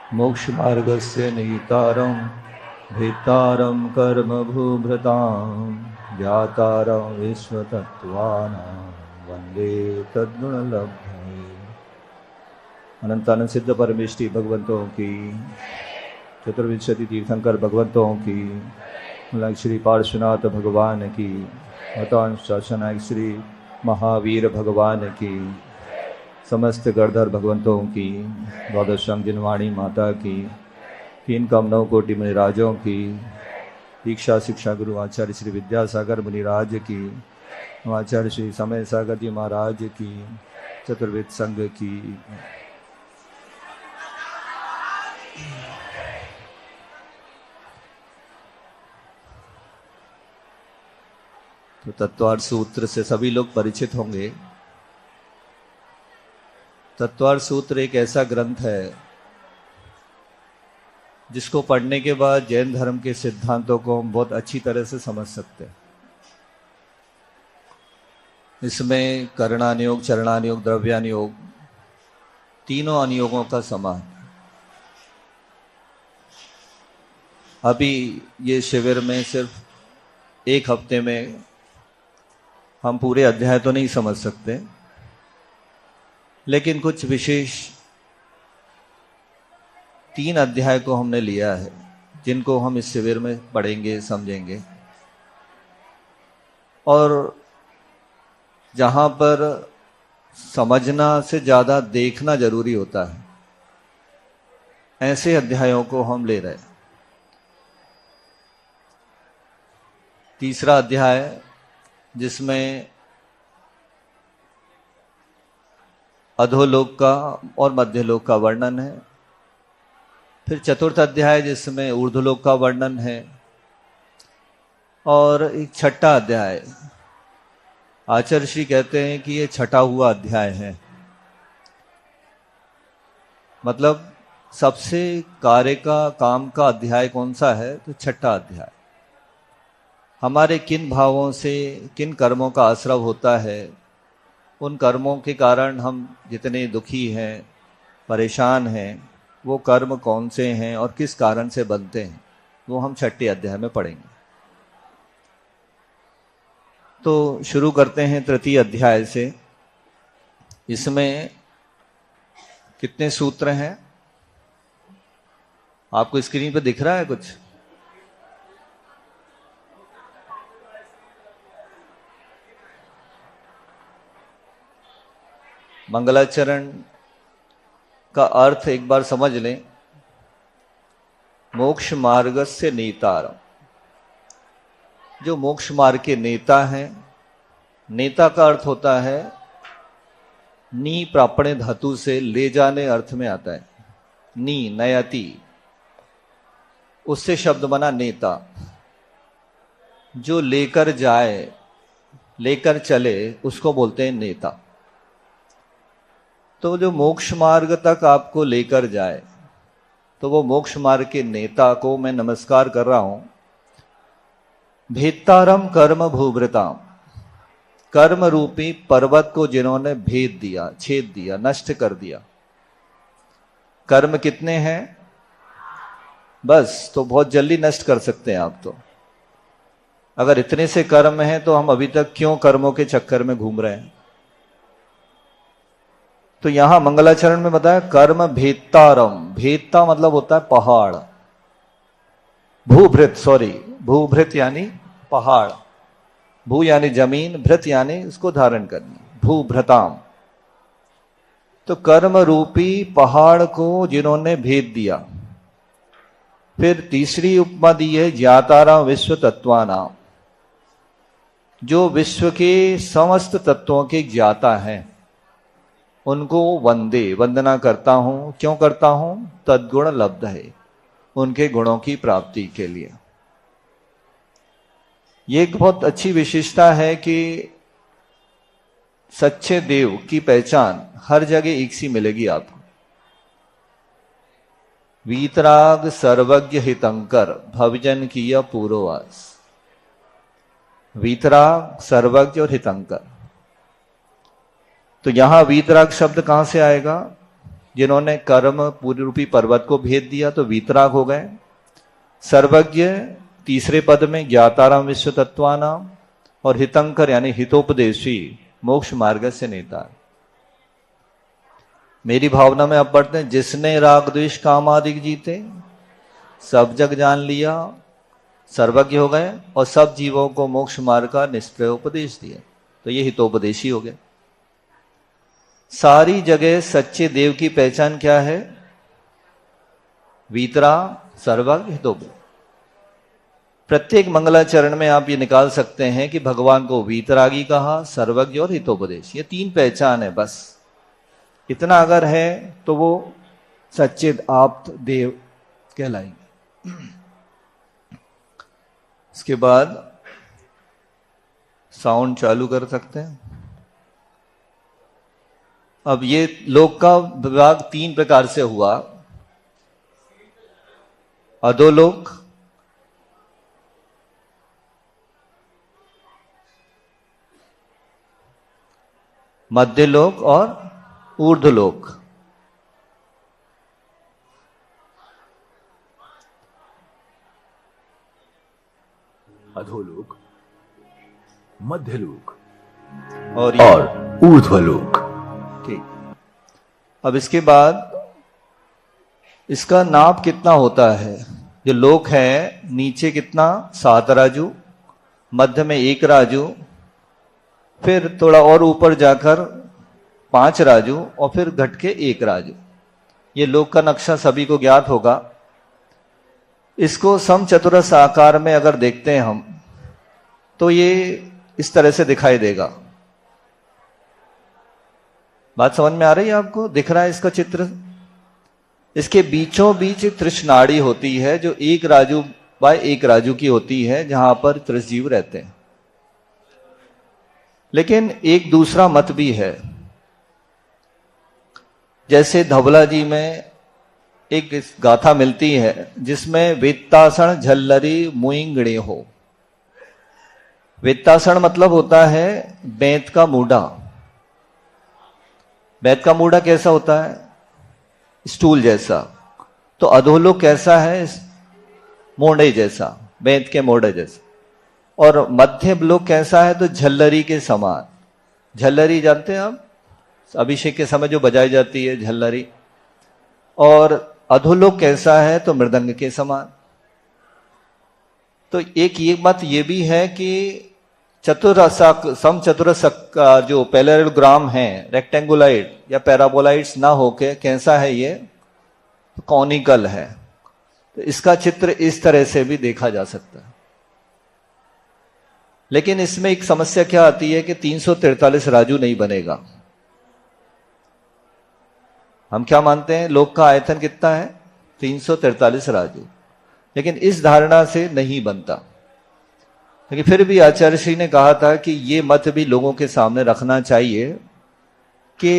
मोक्षमार्गस्य निहितारं भेत्तारं कर्मभूभृतां ज्ञातारं विश्वतत्त्वानां वन्दे तद्गुणलब्धये। अनंतानंद सिद्ध परमेष्टि भगवंतों की, चतुर्विंशति तीर्थंकर भगवंतों की, श्री पार्श्वनाथ भगवान की, अतांश शासनायक श्री महावीर भगवान की, समस्त गणधर भगवंतों की, द्वादश जिनवाणी माता की, तीन कमनों कोटि मुनिराजों की, दीक्षा शिक्षा गुरु आचार्य श्री विद्यासागर मुनिराज की, आचार्य श्री समय सागर जी महाराज की, चतुर्वेद संघ की। तो तत्वार्थ सूत्र से सभी लोग परिचित होंगे। तत्वार्थ सूत्र एक ऐसा ग्रंथ है जिसको पढ़ने के बाद जैन धर्म के सिद्धांतों को हम बहुत अच्छी तरह से समझ सकते हैं। इसमें करणानुयोग, चरणानुयोग, द्रव्यानुयोग तीनों अनुयोगों का समाज। अभी ये शिविर में सिर्फ एक हफ्ते में हम पूरे अध्याय तो नहीं समझ सकते, लेकिन कुछ विशेष 3 अध्याय को हमने लिया है जिनको हम इस शिविर में पढ़ेंगे, समझेंगे। और जहां पर समझना से ज्यादा देखना जरूरी होता है, ऐसे अध्यायों को हम ले रहे हैं। तीसरा अध्याय जिसमें अधोलोक का और मध्यलोक का वर्णन है, फिर चतुर्थ अध्याय जिसमें ऊर्ध्वलोक का वर्णन है, और एक छठा अध्याय आचार्य श्री कहते हैं कि ये छठा हुआ अध्याय है। मतलब सबसे कार्य का, काम का अध्याय कौन सा है? तो छठा अध्याय। हमारे किन भावों से किन कर्मों का आश्रव होता है, उन कर्मों के कारण हम जितने दुखी हैं, परेशान हैं, वो कर्म कौन से हैं और किस कारण से बनते हैं, वो हम छठे अध्याय में पढ़ेंगे। तो शुरू करते हैं तृतीय अध्याय से। इसमें कितने सूत्र हैं? आपको स्क्रीन पर दिख रहा है कुछ? मंगलाचरण का अर्थ एक बार समझ लें। मोक्ष मार्गस्य नेतारम, जो मोक्ष मार्ग के नेता हैं। नेता का अर्थ होता है नी प्रापणे धातु से ले जाने अर्थ में आता है। नी नयति, उससे शब्द बना नेता। जो लेकर जाए, लेकर चले, उसको बोलते हैं नेता। तो जो मोक्ष मार्ग तक आपको लेकर जाए, तो वो मोक्ष मार्ग के नेता को मैं नमस्कार कर रहा हूं। भेत्तारम कर्म भूभृताम, कर्म रूपी पर्वत को जिन्होंने भेद दिया, छेद दिया, नष्ट कर दिया। कर्म कितने हैं? बस, तो बहुत जल्दी नष्ट कर सकते हैं आप। तो अगर इतने से कर्म हैं तो हम अभी तक क्यों कर्मों के चक्कर में घूम रहे हैं? तो यहां मंगलाचरण में बताया कर्म भेत्तारम। भेत्ता मतलब होता है पहाड़। भूभृत, भूभृत यानी पहाड़। भू यानी जमीन, भृत यानी उसको धारण करनी, भूभृताम। तो कर्म रूपी पहाड़ को जिन्होंने भेद दिया। फिर तीसरी उपमा दी है ज्ञाताराम विश्व तत्वानाम, जो विश्व के समस्त तत्वों के ज्ञाता हैं, उनको वंदे, वंदना करता हूं। क्यों करता हूं? तद्गुण लब्ध है, उनके गुणों की प्राप्ति के लिए। ये एक बहुत अच्छी विशेषता है कि सच्चे देव की पहचान हर जगह एक सी मिलेगी आपको। वीतराग सर्वज्ञ हितंकर भवजन किया पूर्ववास। वीतराग, सर्वज्ञ और हितंकर। तो यहां वीतराग शब्द कहां से आएगा? जिन्होंने कर्म पूरी रूपी पर्वत को भेद दिया तो वीतराग हो गए। सर्वज्ञ तीसरे पद में ज्ञाताराम विश्व तत्वानाम, और हितंकर यानी हितोपदेशी मोक्ष मार्ग से नेता। मेरी भावना में आप पढ़ते हैं, जिसने राग द्वेष काम आदि जीते सब जग जान लिया, सर्वज्ञ हो गए और सब जीवों को मोक्ष मार्ग का निष्प्रय उपदेश दिया। तो ये हितोपदेशी हो गए। सारी जगह सच्चे देव की पहचान क्या है? वीतरा, सर्वज्ञ, हितोपदेश। प्रत्येक मंगलाचरण में आप ये निकाल सकते हैं कि भगवान को वीतरागी कहा, सर्वज्ञ और हितोपदेश, ये तीन पहचान है बस। इतना अगर है तो वो सच्चे आप्त देव कहलाएंगे। इसके बाद साउंड चालू कर सकते हैं। अब ये लोक का विभाग तीन प्रकार से हुआ। अधोलोक, मध्यलोक और ऊर्ध्वलोक। अधोलोक, मध्यलोक और ऊर्ध्वलोक। ठीक। अब इसके बाद इसका नाप कितना होता है? जो लोक है नीचे कितना? 7 राजू, मध्य में 1 राजू, फिर थोड़ा और ऊपर जाकर 5 राजू और फिर घट के 1 राजू। ये लोक का नक्शा सभी को ज्ञात होगा। इसको समचतुरस आकार में अगर देखते हैं हम तो ये इस तरह से दिखाई देगा। बात समझ में आ रही है आपको? दिख रहा है इसका चित्र? इसके बीचों बीच तृष्णाड़ी होती है जो 1 राजू बाय 1 राजू की होती है, जहां पर तृषजीव रहते हैं। लेकिन एक दूसरा मत भी है। जैसे धवला जी में एक गाथा मिलती है जिसमें वेत्तासण झल्लरी मुइंगणे हो। वेत्तासण मतलब होता है बेंत का मूढ़ा। बेंत का मूढ़ा कैसा होता है? स्टूल जैसा। तो अधोलोक कैसा है? मोड़े जैसा, बेंत के मोड़े जैसा। और मध्य लोक कैसा है? तो झल्लरी के समान। झल्लरी जानते हैं आप? अभिषेक के समय जो बजाई जाती है झल्लरी। और अधोलोक कैसा है? तो मृदंग के समान। तो एक ये मत ये भी है कि चतुरसक समचतुरसक का जो पैरेललोग्राम है, रेक्टेंगुलाइड या पैराबोलाइड्स ना होके कैसा है? ये तो कॉनिकल है। तो इसका चित्र इस तरह से भी देखा जा सकता है। लेकिन इसमें एक समस्या क्या आती है कि 343 राजू नहीं बनेगा। हम क्या मानते हैं? लोक का आयतन कितना है? 343 राजू। लेकिन इस धारणा से नहीं बनता। लेकिन फिर भी आचार्य श्री ने कहा था कि ये मत भी लोगों के सामने रखना चाहिए कि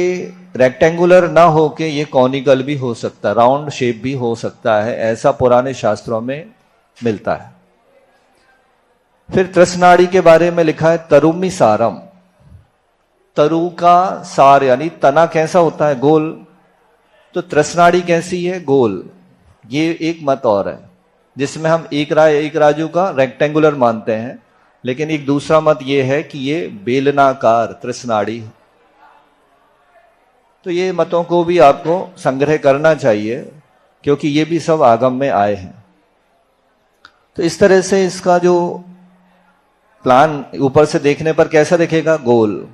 रेक्टेंगुलर ना हो के ये कॉनिकल भी हो सकता है, राउंड शेप भी हो सकता है। ऐसा पुराने शास्त्रों में मिलता है। फिर तृष्णाड़ी के बारे में लिखा है तरुमी सारम। तरु का सार यानी तना कैसा होता है? गोल। तो तृष्णाड़ी कैसी है? गोल। ये एक मत और है जिसमें हम एक राजू का रेक्टेंगुलर मानते हैं। लेकिन एक दूसरा मत ये है कि ये बेलनाकार तृष्णाड़ी है। तो ये मतों को भी आपको संग्रह करना चाहिए क्योंकि ये भी सब आगम में आए हैं। तो इस तरह से इसका जो प्लान ऊपर से देखने पर कैसा दिखेगा? गोल।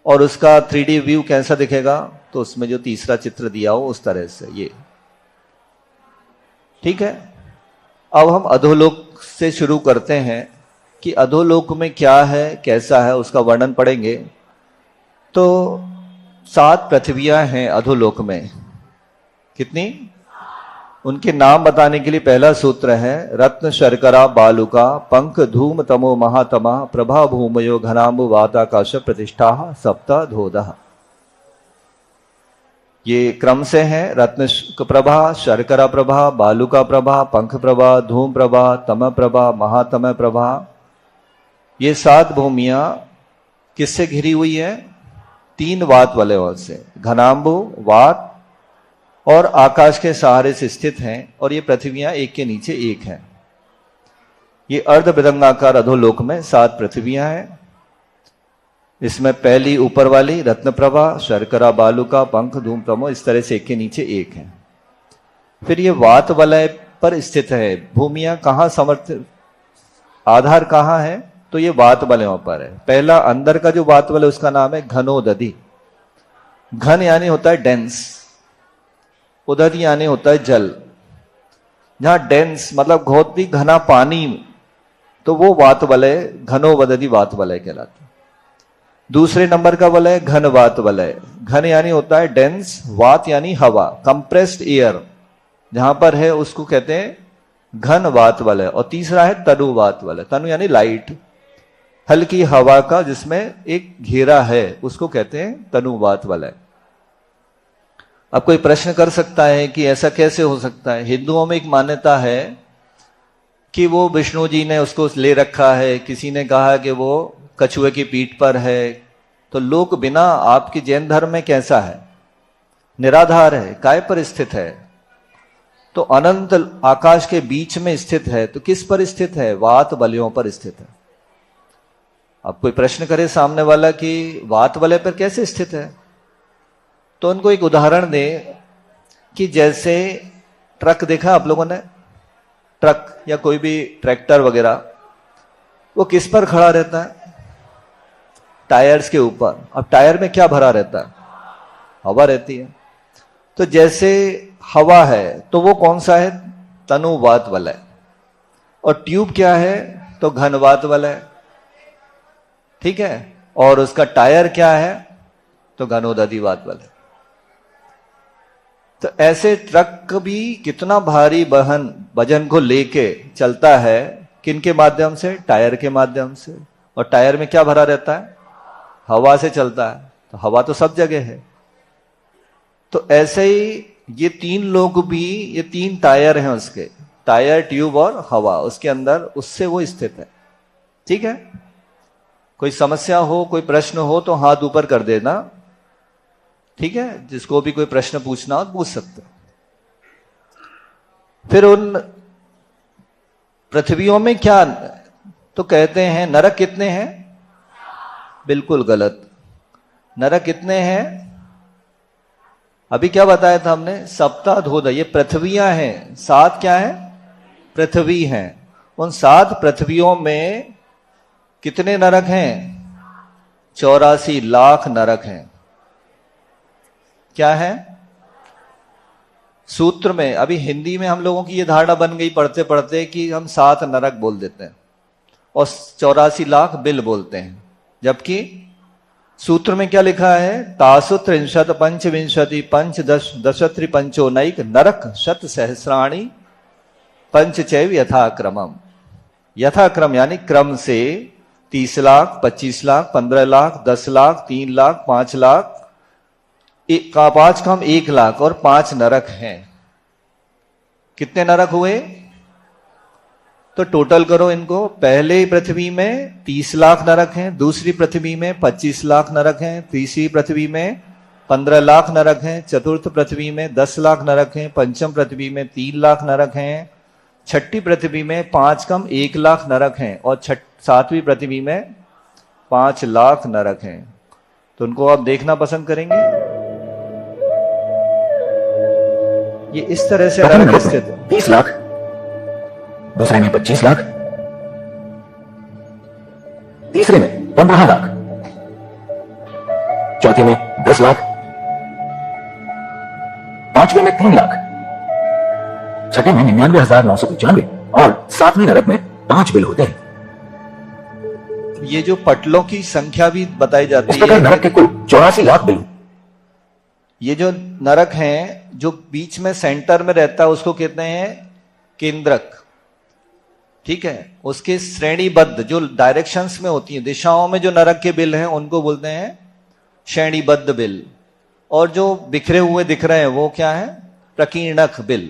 और उसका 3D व्यू कैसा दिखेगा? तो उसमें जो तीसरा चित्र दिया हो उस तरह से ये। ठीक है। अब हम अधोलोक से शुरू करते हैं कि अधोलोक में क्या है, कैसा है, उसका वर्णन पढ़ेंगे। तो 7 पृथ्वियां हैं अधोलोक में। कितनी? उनके नाम बताने के लिए पहला सूत्र है रत्न शर्करा बालुका पंख धूम तमो महातमा प्रभा भूमयो घनाम्बु वाताकाश प्रतिष्ठा सप्ता धोदः। ये क्रम से है। रत्न प्रभा, शर्करा प्रभा, बालुका प्रभा, पंख प्रभा, धूम प्रभा, तम प्रभा, महातम प्रभा। ये 7 भूमियां किससे घिरी हुई है? 3 वात वलयों से। घनाम्बु वात, और आकाश के सहारे से स्थित हैं, और ये पृथ्वियां एक के नीचे एक हैं। ये अर्ध वृत्ताकार अधोलोक में 7 पृथ्वियां हैं। इसमें पहली ऊपर वाली रत्नप्रभा, शर्करा, बालुका, पंख, धूम, प्रमो, इस तरह से एक के नीचे एक है। फिर ये वात वलय पर स्थित है। भूमियां कहाँ समर्थित, आधार कहाँ है, तो ये वात वलयों पर है। पहला अंदर का जो वात वलय उसका नाम है घनोदधि। घन यानी होता है डेंस, उदधि यानी होता है जल। जहां डेंस मतलब बहुत ही घना पानी, तो वो वात वलय घनोवदधि वात वलय कहलाता है। दूसरे नंबर का वलय घन वात वलय। घन यानी होता है डेंस, वात यानी हवा, कंप्रेस्ड एयर जहां पर है उसको कहते हैं घन वात वलय। और तीसरा है तनु वात वलय। तनु यानी लाइट, हल्की हवा का जिसमें एक घेरा है, उसको कहते हैं तनु वात वलय। अब कोई प्रश्न कर सकता है कि ऐसा कैसे हो सकता है। हिंदुओं में एक मान्यता है कि वो विष्णु जी ने उसको ले रखा है, किसी ने कहा कि वो कछुए की पीठ पर है। तो लोक बिना आपकी जैन धर्म में कैसा है, निराधार है, काय पर स्थित है, तो अनंत आकाश के बीच में स्थित है। तो किस पर स्थित है, वात वलयों पर स्थित है। अब कोई प्रश्न करे सामने वाला कि वात वलय पर कैसे स्थित है, तो उनको एक उदाहरण दे कि जैसे ट्रक देखा आप लोगों ने, ट्रक या कोई भी ट्रैक्टर वगैरह, वो किस पर खड़ा रहता है, टायर्स के ऊपर। अब टायर में क्या भरा रहता है, हवा रहती है। तो जैसे हवा है तो वो कौन सा है, तनुवात वलय। और ट्यूब क्या है, तो घनवात वलय, ठीक है। और उसका टायर क्या है, तो घनोदधिवात वलय। तो ऐसे ट्रक भी कितना भारी वजन को लेके चलता है, किनके माध्यम से, टायर के माध्यम से। और टायर में क्या भरा रहता है, हवा से चलता है। तो हवा तो सब जगह है। तो ऐसे ही ये 3 लोग भी, ये 3 टायर हैं उसके, टायर, ट्यूब और हवा, उसके अंदर उससे वो स्थित है। ठीक है, कोई समस्या हो, कोई प्रश्न हो तो हाथ ऊपर कर देना, ठीक है। जिसको भी कोई प्रश्न पूछना हो पूछ सकते। फिर उन पृथ्वियों में क्या, तो कहते हैं नरक कितने हैं, बिल्कुल गलत। नरक कितने हैं, अभी क्या बताया था हमने, सप्ताधोद। ये पृथ्वियां हैं, 7 क्या है, पृथ्वी हैं। उन 7 पृथ्वियों में कितने नरक हैं, 84 लाख नरक हैं। क्या है, सूत्र में। अभी हिंदी में हम लोगों की ये धारणा बन गई पढ़ते पढ़ते कि हम 7 नरक बोल देते हैं और 84 लाख बिल बोलते हैं। जबकि सूत्र में क्या लिखा है, तासु त्रिंशत पंचविंशति पंचदश दशत्रिपंचोनैक नरक शत सहस्राणी पंचचैव यथाक्रमम। यथाक्रम यानी क्रम से 30 लाख, 25 लाख, 15 लाख, 10 लाख, 3 लाख, 5 लाख, 5 कम 1 लाख और 5 नरक हैं। कितने नरक हुए, तो टोटल करो इनको। पहले पृथ्वी में 30 लाख नरक हैं, दूसरी पृथ्वी में 25 लाख नरक हैं, तीसरी पृथ्वी में 15 लाख नरक हैं, चतुर्थ पृथ्वी में 10 लाख नरक हैं, पंचम पृथ्वी में 3 लाख नरक हैं, छठी पृथ्वी में 5 कम 1 लाख नरक हैं और 7वीं पृथ्वी में 5 लाख नरक हैं। तो उनको आप देखना पसंद करेंगे। ये इस तरह से नरक स्थित है। 30 लाख, दूसरे में 25 लाख, तीसरे में 15 लाख, चौथे में 10 लाख, पांचवें में 3 लाख, छठे में 99,995 और 7वें नरक में 5 बिल होते हैं। ये जो पटलों की संख्या भी बताई जाती है, इस प्रकार नरक के कुल 84 लाख बिल। ये जो नरक हैं, जो बीच में सेंटर में रहता है उसको कहते हैं केंद्रक, ठीक है। उसके श्रेणीबद्ध जो डायरेक्शंस में होती है, दिशाओं में जो नरक के बिल हैं उनको बोलते हैं श्रेणीबद्ध बिल। और जो बिखरे हुए दिख रहे हैं वो क्या है, प्रकीर्णक बिल।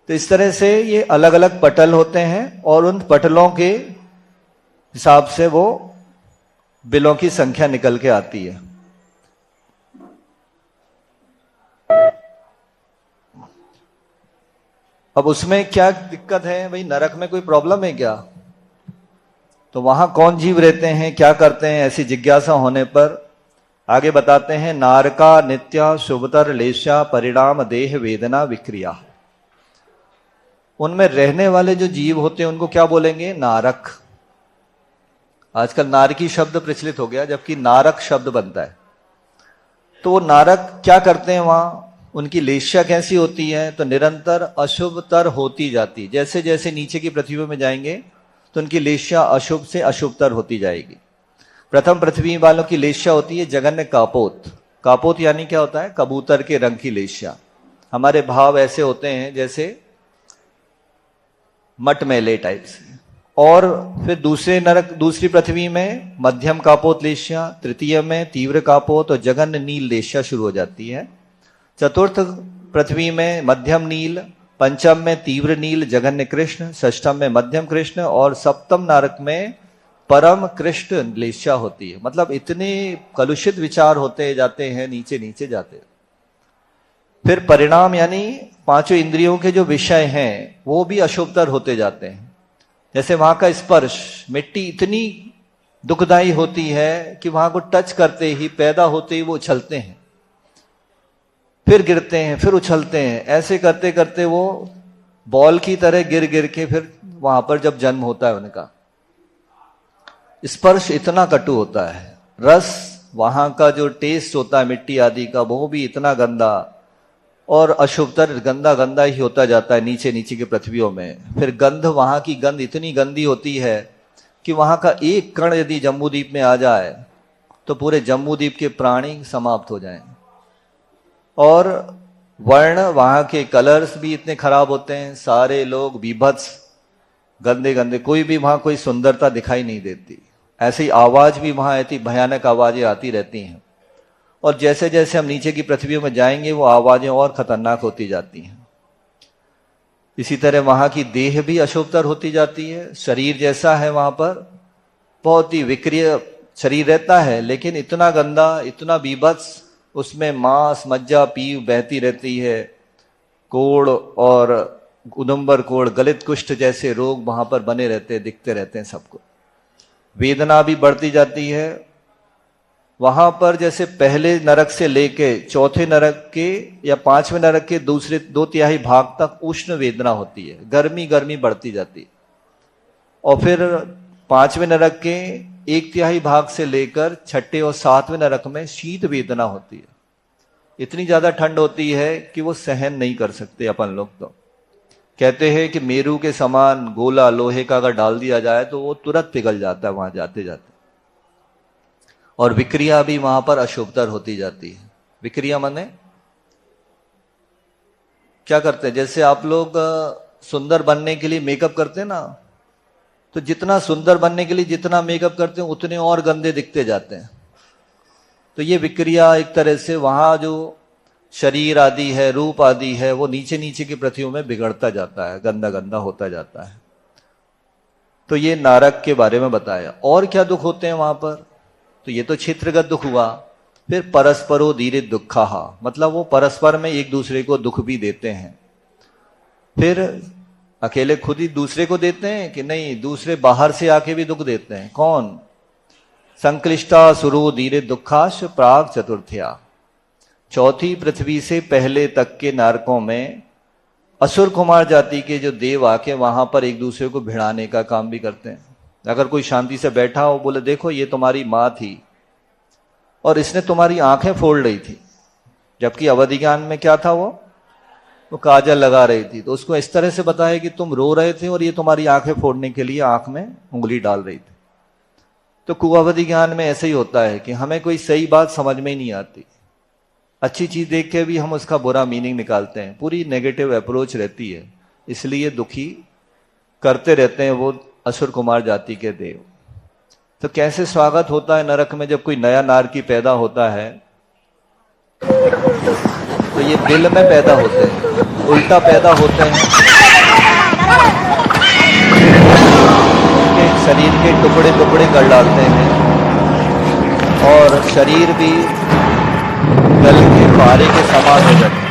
तो इस तरह से ये अलग अलग पटल होते हैं और उन पटलों के हिसाब से वो बिलों की संख्या निकल के आती है। अब उसमें क्या दिक्कत है भाई, नरक में कोई प्रॉब्लम है क्या? तो वहां कौन जीव रहते हैं, क्या करते हैं, ऐसी जिज्ञासा होने पर आगे बताते हैं, नारका नित्या शुभतर लेशा परिणाम देह वेदना विक्रिया। उनमें रहने वाले जो जीव होते हैं उनको क्या बोलेंगे? नारक। आजकल नारकी शब्द प्रचलित हो गया, जबकि नारक शब्द बनता है। तो वो नारक क्या करते हैं वहां, उनकी लेशा कैसी होती है? तो निरंतर अशुभतर होती जाती। जैसे जैसे नीचे की पृथ्वी में जाएंगे तो उनकी लेशा अशुभ से अशुभतर होती जाएगी। प्रथम पृथ्वी वालों की लेशा होती है जगन्य कापोत। कापोत यानी क्या होता है? कबूतर के रंग की लेशा। हमारे भाव ऐसे होते हैं जैसे मटमैले टाइप से। और फिर दूसरी पृथ्वी में मध्यम कापोत लेशा, तृतीय में तीव्र कापोत और जगन्य नील लेशा शुरू हो जाती है। चतुर्थ पृथ्वी में मध्यम नील, पंचम में तीव्र नील जगन्य कृष्ण, षष्ठम में मध्यम कृष्ण और सप्तम नरक में परम कृष्ण लेशा होती है। मतलब इतने कलुषित विचार होते जाते हैं, नीचे नीचे जाते हैं। फिर परिणाम यानी पांचों इंद्रियों के जो विषय हैं वो भी अशुभतर होते जाते हैं। जैसे वहां का स्पर्श, मिट्टी इतनी दुखदाई होती है कि वहां को टच करते ही, पैदा होते ही वो उछलते हैं, फिर गिरते हैं, फिर उछलते हैं। ऐसे करते करते वो बॉल की तरह गिर गिर के फिर वहां पर जब जन्म होता है उनका। स्पर्श इतना कटु होता है। रस, वहां का जो टेस्ट होता है मिट्टी आदि का, वो भी इतना गंदा और अशुभतर गंदा गंदा ही होता जाता है नीचे नीचे की पृथ्वियों में। फिर गंध, वहां की गंध इतनी गंदी होती है कि वहां का एक कण यदि जम्बूद्वीप में आ जाए तो पूरे जम्बूद्वीप के प्राणी समाप्त हो जाएं। और वर्ण, वहां के कलर्स भी इतने खराब होते हैं, सारे लोग बीभत्स गंदे गंदे, कोई भी वहां कोई सुंदरता दिखाई नहीं देती। ऐसी आवाज भी वहां इतनी भयानक आवाजें आती रहती हैं। और जैसे जैसे हम नीचे की पृथ्वियों में जाएंगे वो आवाजें और खतरनाक होती जाती हैं। इसी तरह वहां की देह भी अशुभतर होती जाती है। शरीर जैसा है वहां पर, बहुत ही विक्रिय शरीर रहता है, लेकिन इतना गंदा, इतना बीभत्स, उसमें मांस मज्जा पीव बहती रहती है। कोढ़ और उदुम्बर कोढ़, गलित कुष्ठ जैसे रोग वहां पर बने रहते हैं, दिखते रहते हैं सबको। वेदना भी बढ़ती जाती है वहां पर। जैसे पहले नरक से लेके चौथे नरक के या पांचवें नरक के दूसरे 2/3 भाग तक उष्ण वेदना होती है, गर्मी गर्मी बढ़ती जाती है। और फिर पांचवें नरक के 1/3 भाग से लेकर छठे और सातवें नरक में शीत वेदना होती है। इतनी ज्यादा ठंड होती है कि वो सहन नहीं कर सकते अपन लोग। तो कहते हैं कि मेरू के समान गोला लोहे का अगर डाल दिया जाए तो वो तुरंत पिघल जाता है वहां जाते जाते। और विक्रिया भी वहां पर अशुभतर होती जाती है। विक्रिया माने क्या करते हैं? जैसे आप लोग सुंदर बनने के लिए मेकअप करते हैं ना, तो जितना सुंदर बनने के लिए जितना मेकअप करते हैं उतने और गंदे दिखते जाते हैं। तो ये विक्रिया एक तरह से वहां जो शरीर आदि है, रूप आदि है, वो नीचे नीचे की पृथ्वियों में बिगड़ता जाता है, गंदा गंदा होता जाता है। तो ये नारक के बारे में बताया। और क्या दुख होते हैं वहां पर? तो ये तो क्षेत्रगत दुख हुआ। फिर परस्परो धीरे दुखा, मतलब वो परस्पर में एक दूसरे को दुख भी देते हैं। फिर अकेले खुद ही दूसरे को देते हैं कि नहीं, दूसरे बाहर से आके भी दुख देते हैं। कौन? संक्लिष्टा सुरो धीरे दुखाश प्राग चतुर्थ्या। चौथी पृथ्वी से पहले तक के नरकों में असुर कुमार जाति के जो देव आके वहां पर एक दूसरे को भिड़ाने का काम भी करते हैं। अगर कोई शांति से बैठा हो, बोले देखो ये तुम्हारी माँ थी और इसने तुम्हारी आंखें फोड़ रही थी, जबकि अवधि ज्ञान में क्या था, वो काजल लगा रही थी। तो उसको इस तरह से बताया कि तुम रो रहे थे और ये तुम्हारी आंखें फोड़ने के लिए आंख में उंगली डाल रही थी। तो कुअवधि ज्ञान में ऐसे ही होता है कि हमें कोई सही बात समझ में ही नहीं आती, अच्छी चीज देख के भी हम उसका बुरा मीनिंग निकालते हैं, पूरी नेगेटिव अप्रोच रहती है, इसलिए दुखी करते रहते हैं वो असुर कुमार जाति के देव। तो कैसे स्वागत होता है नरक में जब कोई नया नारकी पैदा होता है? तो ये दिल में पैदा होते हैं, उल्टा पैदा होते हैं। उनके शरीर के टुकड़े टुकड़े कर डालते हैं और शरीर भी गल के पारे के समान हो जाते हैं।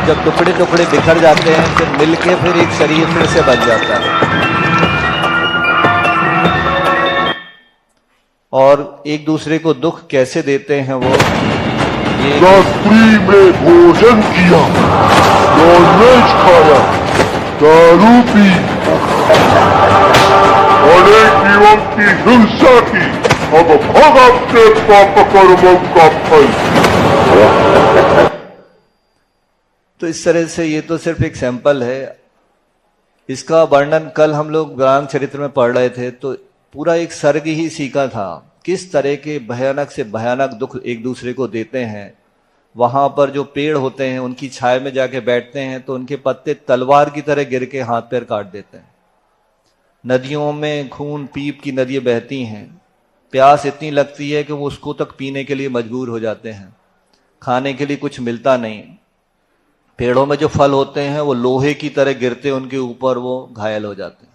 जब टुकड़े टुकड़े बिखर जाते हैं फिर मिलके फिर एक शरीर फिर से बन जाता है। और एक दूसरे को दुख कैसे देते हैं वो ये रात्रि में भोजन किया, नॉनवेज खाया, दारू पी, अनेक जीवों की हिंसा की, अब भोग अपने पाप कर्मों का फल। तो इस तरह से ये तो सिर्फ एक सैंपल है। इसका वर्णन कल हम लोग गौरांग चरित्र में पढ़ रहे थे तो पूरा एक सर्ग ही सीखा था किस तरह के भयानक से भयानक दुख एक दूसरे को देते हैं। वहां पर जो पेड़ होते हैं उनकी छाया में जाके बैठते हैं तो उनके पत्ते तलवार की तरह गिर के हाथ पैर काट देते हैं। नदियों में खून पीप की नदियां बहती हैं, प्यास इतनी लगती है कि वो उसको तक पीने के लिए मजबूर हो जाते हैं, खाने के लिए कुछ मिलता नहीं। पेड़ों में जो फल होते हैं वो लोहे की तरह गिरते उनके ऊपर, वो घायल हो जाते हैं।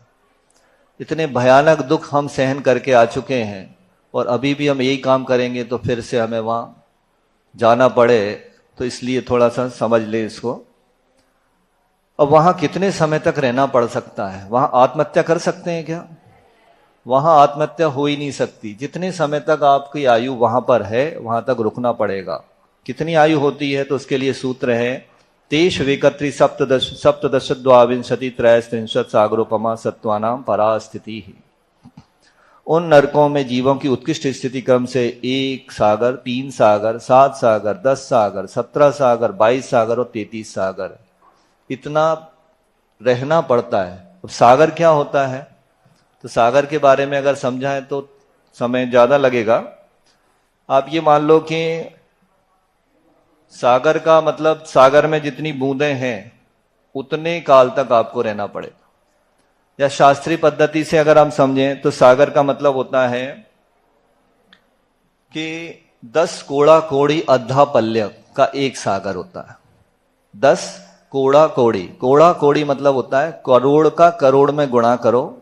इतने भयानक दुख हम सहन करके आ चुके हैं और अभी भी हम यही काम करेंगे तो फिर से हमें वहां जाना पड़े। तो इसलिए थोड़ा सा समझ ले इसको। अब वहां कितने समय तक रहना पड़ सकता है? वहां आत्महत्या कर सकते हैं क्या? वहां आत्महत्या हो ही नहीं सकती। जितने समय तक आपकी आयु वहां पर है वहां तक रुकना पड़ेगा। कितनी आयु होती है? तो उसके लिए सूत्र है तेष वेकत्री सप्तदश द्वाविंशति त्रयस्त्रिंशत् सागरोपमा सत्वानाम परास्थिति ही। उन नरकों में जीवों की उत्कृष्ट स्थिति क्रम से 1 सागर, 3 सागर, 7 सागर, 10 सागर, 17 सागर, 22 सागर और 33 सागर, इतना रहना पड़ता है। अब सागर क्या होता है? तो सागर के बारे में अगर समझाएं तो समय ज्यादा लगेगा। आप ये मान लो कि सागर का मतलब सागर में जितनी बूंदें हैं उतने काल तक आपको रहना पड़ेगा। या शास्त्रीय पद्धति से अगर हम समझें तो सागर का मतलब होता है कि 10 कोड़ा कोड़ी अद्धा पल्य का एक सागर होता है। 10 कोड़ा कोड़ी, कोड़ा कोड़ी मतलब होता है करोड़ का करोड़ में गुणा करो,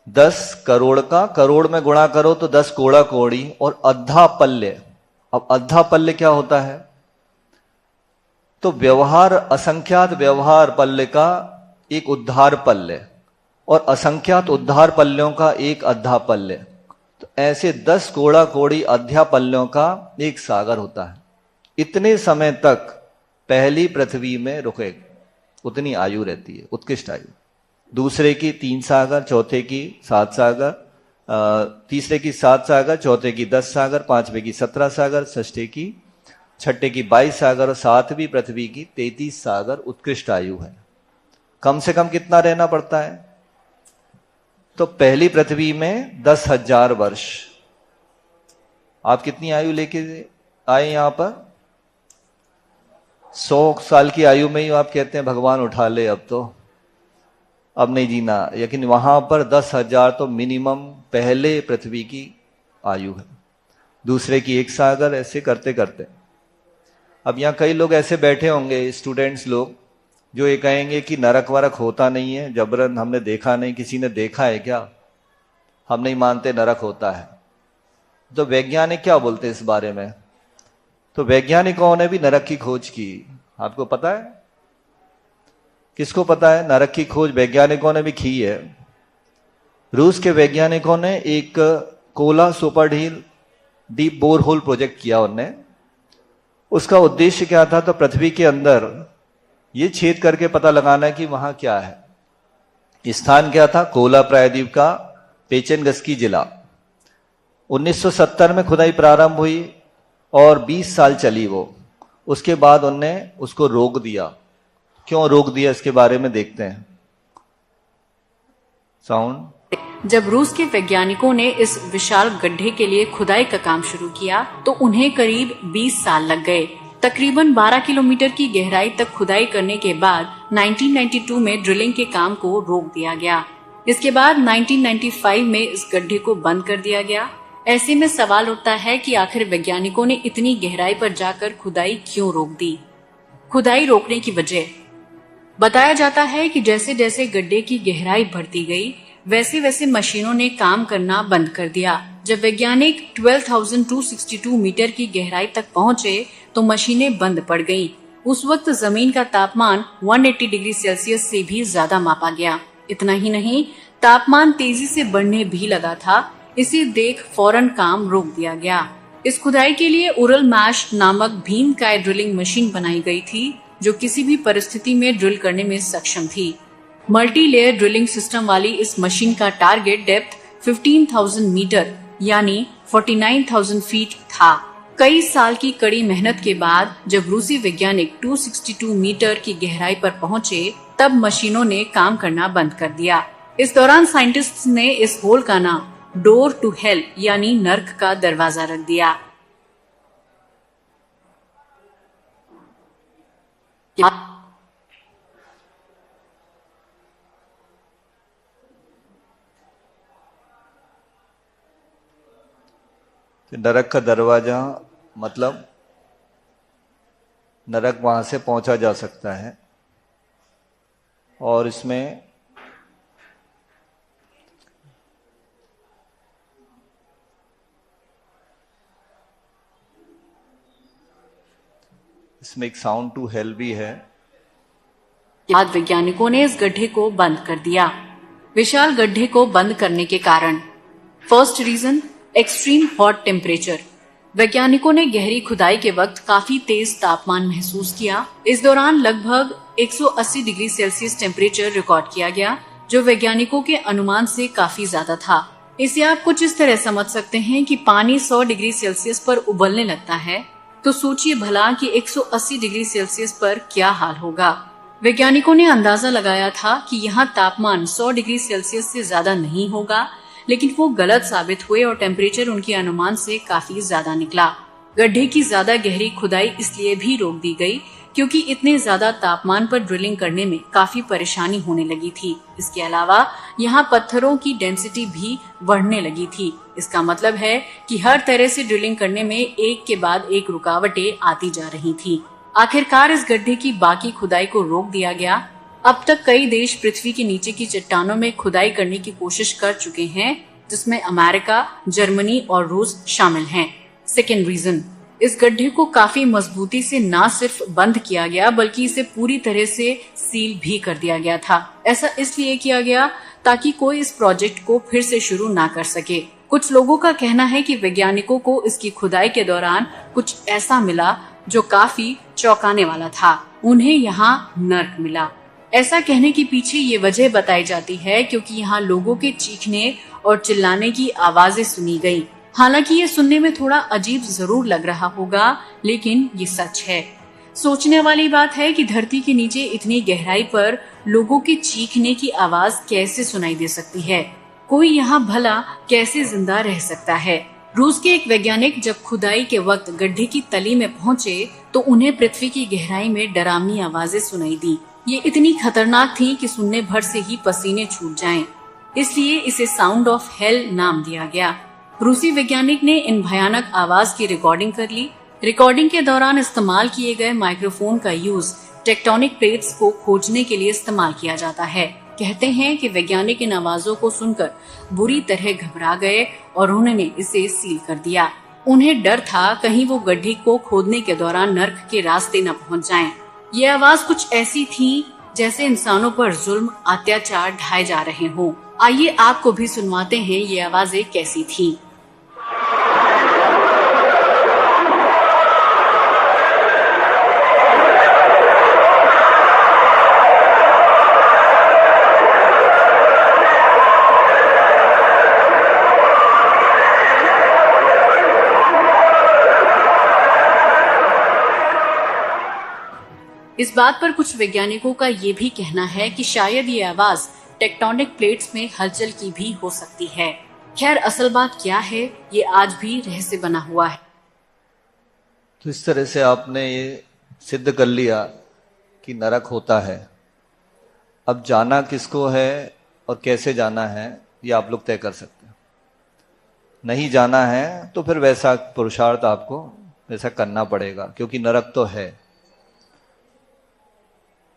10 करोड़ का करोड़ में गुणा करो तो 10 कोड़ा कोड़ी और अद्धा पल्य। अब अद्धा पल्य क्या होता है? तो व्यवहार, असंख्यात व्यवहार पल्य का एक उद्धार पल्य और असंख्यात उद्धार पल्यों का एक अद्धा पल्य। तो ऐसे 10 कोड़ा कोड़ी अध्या पल्यों का एक सागर होता है। इतने समय तक पहली पृथ्वी में रुके, उतनी आयु रहती है, उत्कृष्ट आयु। दूसरे की 3 सागर, चौथे की 7 सागर, तीसरे की 7 सागर, चौथे की 10 सागर, पांचवे की 17 सागर, छठे की 22 सागर और 7वीं पृथ्वी की 33 सागर उत्कृष्ट आयु है। कम से कम कितना रहना पड़ता है? तो पहली पृथ्वी में 10,000 वर्ष। आप कितनी आयु लेके आए यहां पर? 100 साल की आयु में ही आप कहते हैं भगवान उठा ले, अब नहीं जीना। लेकिन वहां पर 10,000 तो मिनिमम पहले पृथ्वी की आयु है, दूसरे की 1 सागर, ऐसे करते करते। अब यहां कई लोग ऐसे बैठे होंगे, स्टूडेंट्स लोग, जो ये कहेंगे कि नरक वरक होता नहीं है, जबरन हमने देखा नहीं। किसी ने देखा है क्या? हम नहीं मानते नरक होता है। तो वैज्ञानिक क्या बोलते हैं इस बारे में? तो वैज्ञानिकों ने भी नरक की खोज की। आपको पता है? किसको पता है? नरक की खोज वैज्ञानिकों ने भी की है। रूस के वैज्ञानिकों ने एक Kola super deep bore hole project किया उनने। उसका उद्देश्य क्या था? तो पृथ्वी के अंदर ये छेद करके पता लगाना कि वहां क्या है। स्थान क्या था? कोला प्रायद्वीप का पेचेनगस्की जिला। 1970 में खुदाई प्रारंभ हुई और 20 साल चली वो। उसके बाद उनने उसको रोक दिया। क्यों रोक दिया इसके बारे में देखते हैं। साउंड। जब रूस के वैज्ञानिकों ने इस विशाल गड्ढे के लिए खुदाई का काम शुरू किया तो उन्हें करीब 20 साल लग गए। तकरीबन 12 किलोमीटर की गहराई तक खुदाई करने के बाद 1992 में ड्रिलिंग के काम को रोक दिया गया। इसके बाद 1995 में इस गड्ढे को बंद कर दिया गया। ऐसे में सवाल उठता है कि आखिर वैज्ञानिकों ने इतनी गहराई पर जाकर खुदाई क्यों रोक दी? खुदाई रोकने की वजह बताया जाता है कि जैसे जैसे गड्ढे की गहराई बढ़ती गई वैसे वैसे मशीनों ने काम करना बंद कर दिया। जब वैज्ञानिक 12,262 मीटर की गहराई तक पहुंचे तो मशीनें बंद पड़ गईं। उस वक्त जमीन का तापमान 180 डिग्री सेल्सियस से भी ज्यादा मापा गया। इतना ही नहीं, तापमान तेजी से बढ़ने भी लगा था। इसे देख फौरन काम रोक दिया गया। इस खुदाई के लिए उरल मैश नामक भीमकाय ड्रिलिंग मशीन बनाई गई थी, जो किसी भी परिस्थिति में ड्रिल करने में सक्षम थी। मल्टी लेयर ड्रिलिंग सिस्टम वाली इस मशीन का टारगेट डेप्थ 15,000 मीटर यानी 49,000 फीट था। कई साल की कड़ी मेहनत के बाद जब रूसी वैज्ञानिक 262 मीटर की गहराई पर पहुंचे, तब मशीनों ने काम करना बंद कर दिया। इस दौरान साइंटिस्ट्स ने इस होल का नाम डोर टू हेल यानी नर्क का दरवाजा रख दिया। नरक का दरवाजा मतलब नरक वहां से पहुंचा जा सकता है, और इसमें एक साउंड टू हेल भी है। बाद वैज्ञानिकों ने इस गड्ढे को बंद कर दिया। विशाल गड्ढे को बंद करने के कारण first reason, extreme hot temperature. वैज्ञानिकों ने गहरी खुदाई के वक्त काफी तेज तापमान महसूस किया। इस दौरान लगभग 180 डिग्री सेल्सियस टेम्परेचर रिकॉर्ड किया गया, जो वैज्ञानिकों के अनुमान से काफी ज्यादा था। इसे आप कुछ इस तरह समझ सकते हैं कि पानी 100 डिग्री सेल्सियस पर उबलने लगता है, तो सोचिए भला कि 180 डिग्री सेल्सियस पर क्या हाल होगा। वैज्ञानिकों ने अंदाजा लगाया था कि यहाँ तापमान 100 डिग्री सेल्सियस से ज्यादा नहीं होगा, लेकिन वो गलत साबित हुए और टेम्परेचर उनके अनुमान से काफी ज्यादा निकला। गड्ढे की ज्यादा गहरी खुदाई इसलिए भी रोक दी गई क्योंकि इतने ज्यादा तापमान पर ड्रिलिंग करने में काफी परेशानी होने लगी थी। इसके अलावा यहाँ पत्थरों की डेंसिटी भी बढ़ने लगी थी। इसका मतलब है कि हर तरह से ड्रिलिंग करने में एक के बाद एक रुकावटें आती जा रही थी। आखिरकार इस गड्ढे की बाकी खुदाई को रोक दिया गया। अब तक कई देश पृथ्वी के नीचे की चट्टानों में खुदाई करने की कोशिश कर चुके हैं, जिसमें अमेरिका, जर्मनी और रूस शामिल हैं। सेकेंड रीजन, इस गड्ढे को काफी मजबूती से न सिर्फ बंद किया गया बल्कि इसे पूरी तरह से सील भी कर दिया गया था। ऐसा इसलिए किया गया ताकि कोई इस प्रोजेक्ट को फिर से शुरू ना कर सके। कुछ लोगों का कहना है कि वैज्ञानिकों को इसकी खुदाई के दौरान कुछ ऐसा मिला जो काफी चौंकाने वाला था। उन्हें यहाँ नर्क मिला। ऐसा कहने के पीछे ये वजह बताई जाती है क्योंकि यहाँ लोगों के चीखने और चिल्लाने की आवाजें सुनी गई। हालांकि ये सुनने में थोड़ा अजीब जरूर लग रहा होगा, लेकिन ये सच है। सोचने वाली बात है कि धरती के नीचे इतनी गहराई पर लोगों के चीखने की आवाज कैसे सुनाई दे सकती है। कोई यहाँ भला कैसे जिंदा रह सकता है। रूस के एक वैज्ञानिक जब खुदाई के वक्त गड्ढे की तली में पहुंचे तो उन्हें पृथ्वी की गहराई में डरावनी आवाजें सुनाई दी। ये इतनी खतरनाक थी कि सुनने भर से ही पसीने छूट जाएं। इसलिए इसे साउंड ऑफ हेल नाम दिया गया। रूसी वैज्ञानिक ने इन भयानक आवाज की रिकॉर्डिंग कर ली। रिकॉर्डिंग के दौरान इस्तेमाल किए गए माइक्रोफोन का यूज टेक्टोनिक प्लेट्स को खोजने के लिए इस्तेमाल किया जाता है। कहते हैं कि वैज्ञानिक इन आवाजों को सुनकर बुरी तरह घबरा गए और उन्होंने इसे सील कर दिया। उन्हें डर था कहीं वो गड्ढे को खोदने के दौरान नर्क के रास्ते न पहुंच जाएं। ये आवाज कुछ ऐसी थी जैसे इंसानों पर जुल्म, अत्याचार ढाए जा रहे हों। आइए आपको भी सुनवाते हैं ये आवाजें कैसी थी। इस बात पर कुछ वैज्ञानिकों का ये भी कहना है कि शायद ये आवाज टेक्टोनिक प्लेट्स में हलचल की भी हो सकती है। खैर, असल बात क्या है ये आज भी रहस्य बना हुआ है। तो इस तरह से आपने ये सिद्ध कर लिया कि नरक होता है। अब जाना किसको है और कैसे जाना है ये आप लोग तय कर सकते हैं। नहीं जाना है तो फिर वैसा पुरुषार्थ आपको वैसा करना पड़ेगा, क्योंकि नरक तो है।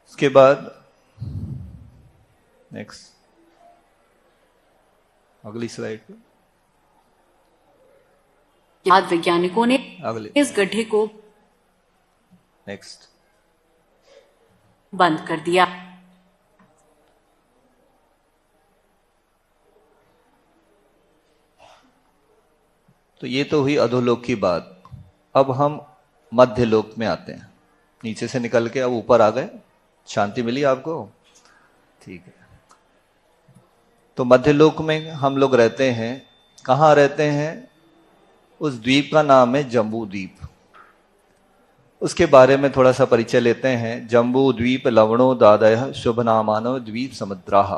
उसके बाद नेक्स्ट, अगली स्लाइड पे। बाद वैज्ञानिकों ने अगली इस गड्ढे को नेक्स्ट बंद कर दिया। तो ये तो हुई अधोलोक की बात। अब हम मध्य लोक में आते हैं। नीचे से निकल के अब ऊपर आ गए। शांति मिली आपको? ठीक है। तो मध्य लोक में हम लोग रहते हैं। कहाँ रहते हैं? उस द्वीप का नाम है जम्बू द्वीप। उसके बारे में थोड़ा सा परिचय लेते हैं। जम्बू द्वीप लवणो दादय शुभ नामानो द्वीप समुद्राः।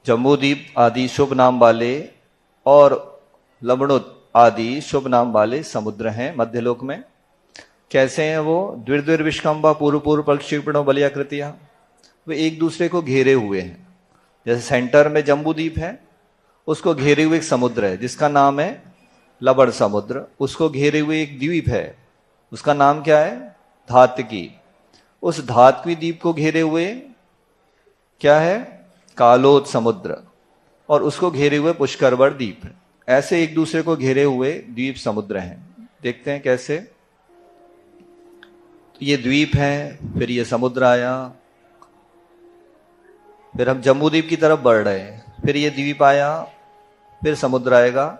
जम्बू द्वीप आदि शुभ नाम वाले और लवणो आदि शुभ नाम वाले समुद्र हैं मध्यलोक में। कैसे हैं वो? द्विर्द्विर विष्कंभा पूर्व पूर्व प्रक्षेपणों बलियाकृतियां। वे एक दूसरे को घेरे हुए हैं। जैसे सेंटर में जम्बू द्वीप है, उसको घेरे हुए एक समुद्र है जिसका नाम है लवण समुद्र। उसको घेरे हुए एक द्वीप है, उसका नाम क्या है? धातकी। उस धातकी द्वीप को घेरे हुए क्या है? कालोद समुद्र। और उसको घेरे हुए पुष्करवर द्वीप है। ऐसे एक दूसरे को घेरे हुए द्वीप समुद्र हैं। देखते हैं कैसे। तो ये द्वीप है, फिर ये समुद्र आया, फिर हम जम्बू द्वीप की तरफ बढ़ रहे हैं, फिर ये द्वीप आया, फिर समुद्र आएगा।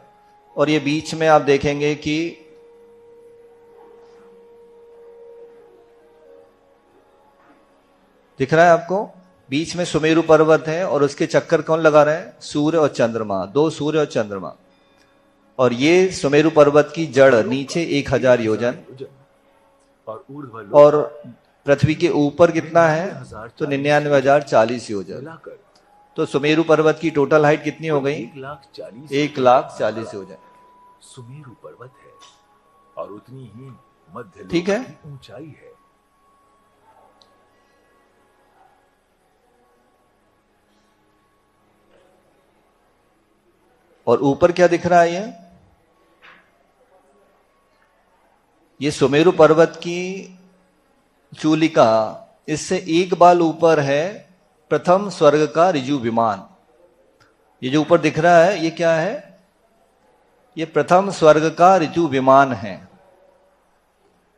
और ये बीच में आप देखेंगे कि दिख रहा है आपको? बीच में सुमेरु पर्वत है और उसके चक्कर कौन लगा रहे हैं? सूर्य और चंद्रमा। दो सूर्य और चंद्रमा। और ये सुमेरु पर्वत की जड़ नीचे 1000 योजन और पृथ्वी के ऊपर कितना है? तो 99,040 योजन। तो सुमेरु पर्वत की टोटल हाइट कितनी हो गई? 1,40,000 योजन। सुमेरु पर्वत है और उतनी ही मध्य ठीक है। ऊंचाई है। और ऊपर क्या दिख रहा है? ये सुमेरु पर्वत की चूलिका, इससे एक बाल ऊपर है प्रथम स्वर्ग का ऋजु विमान। ये जो ऊपर दिख रहा है ये क्या है? ये प्रथम स्वर्ग का ऋजु विमान है।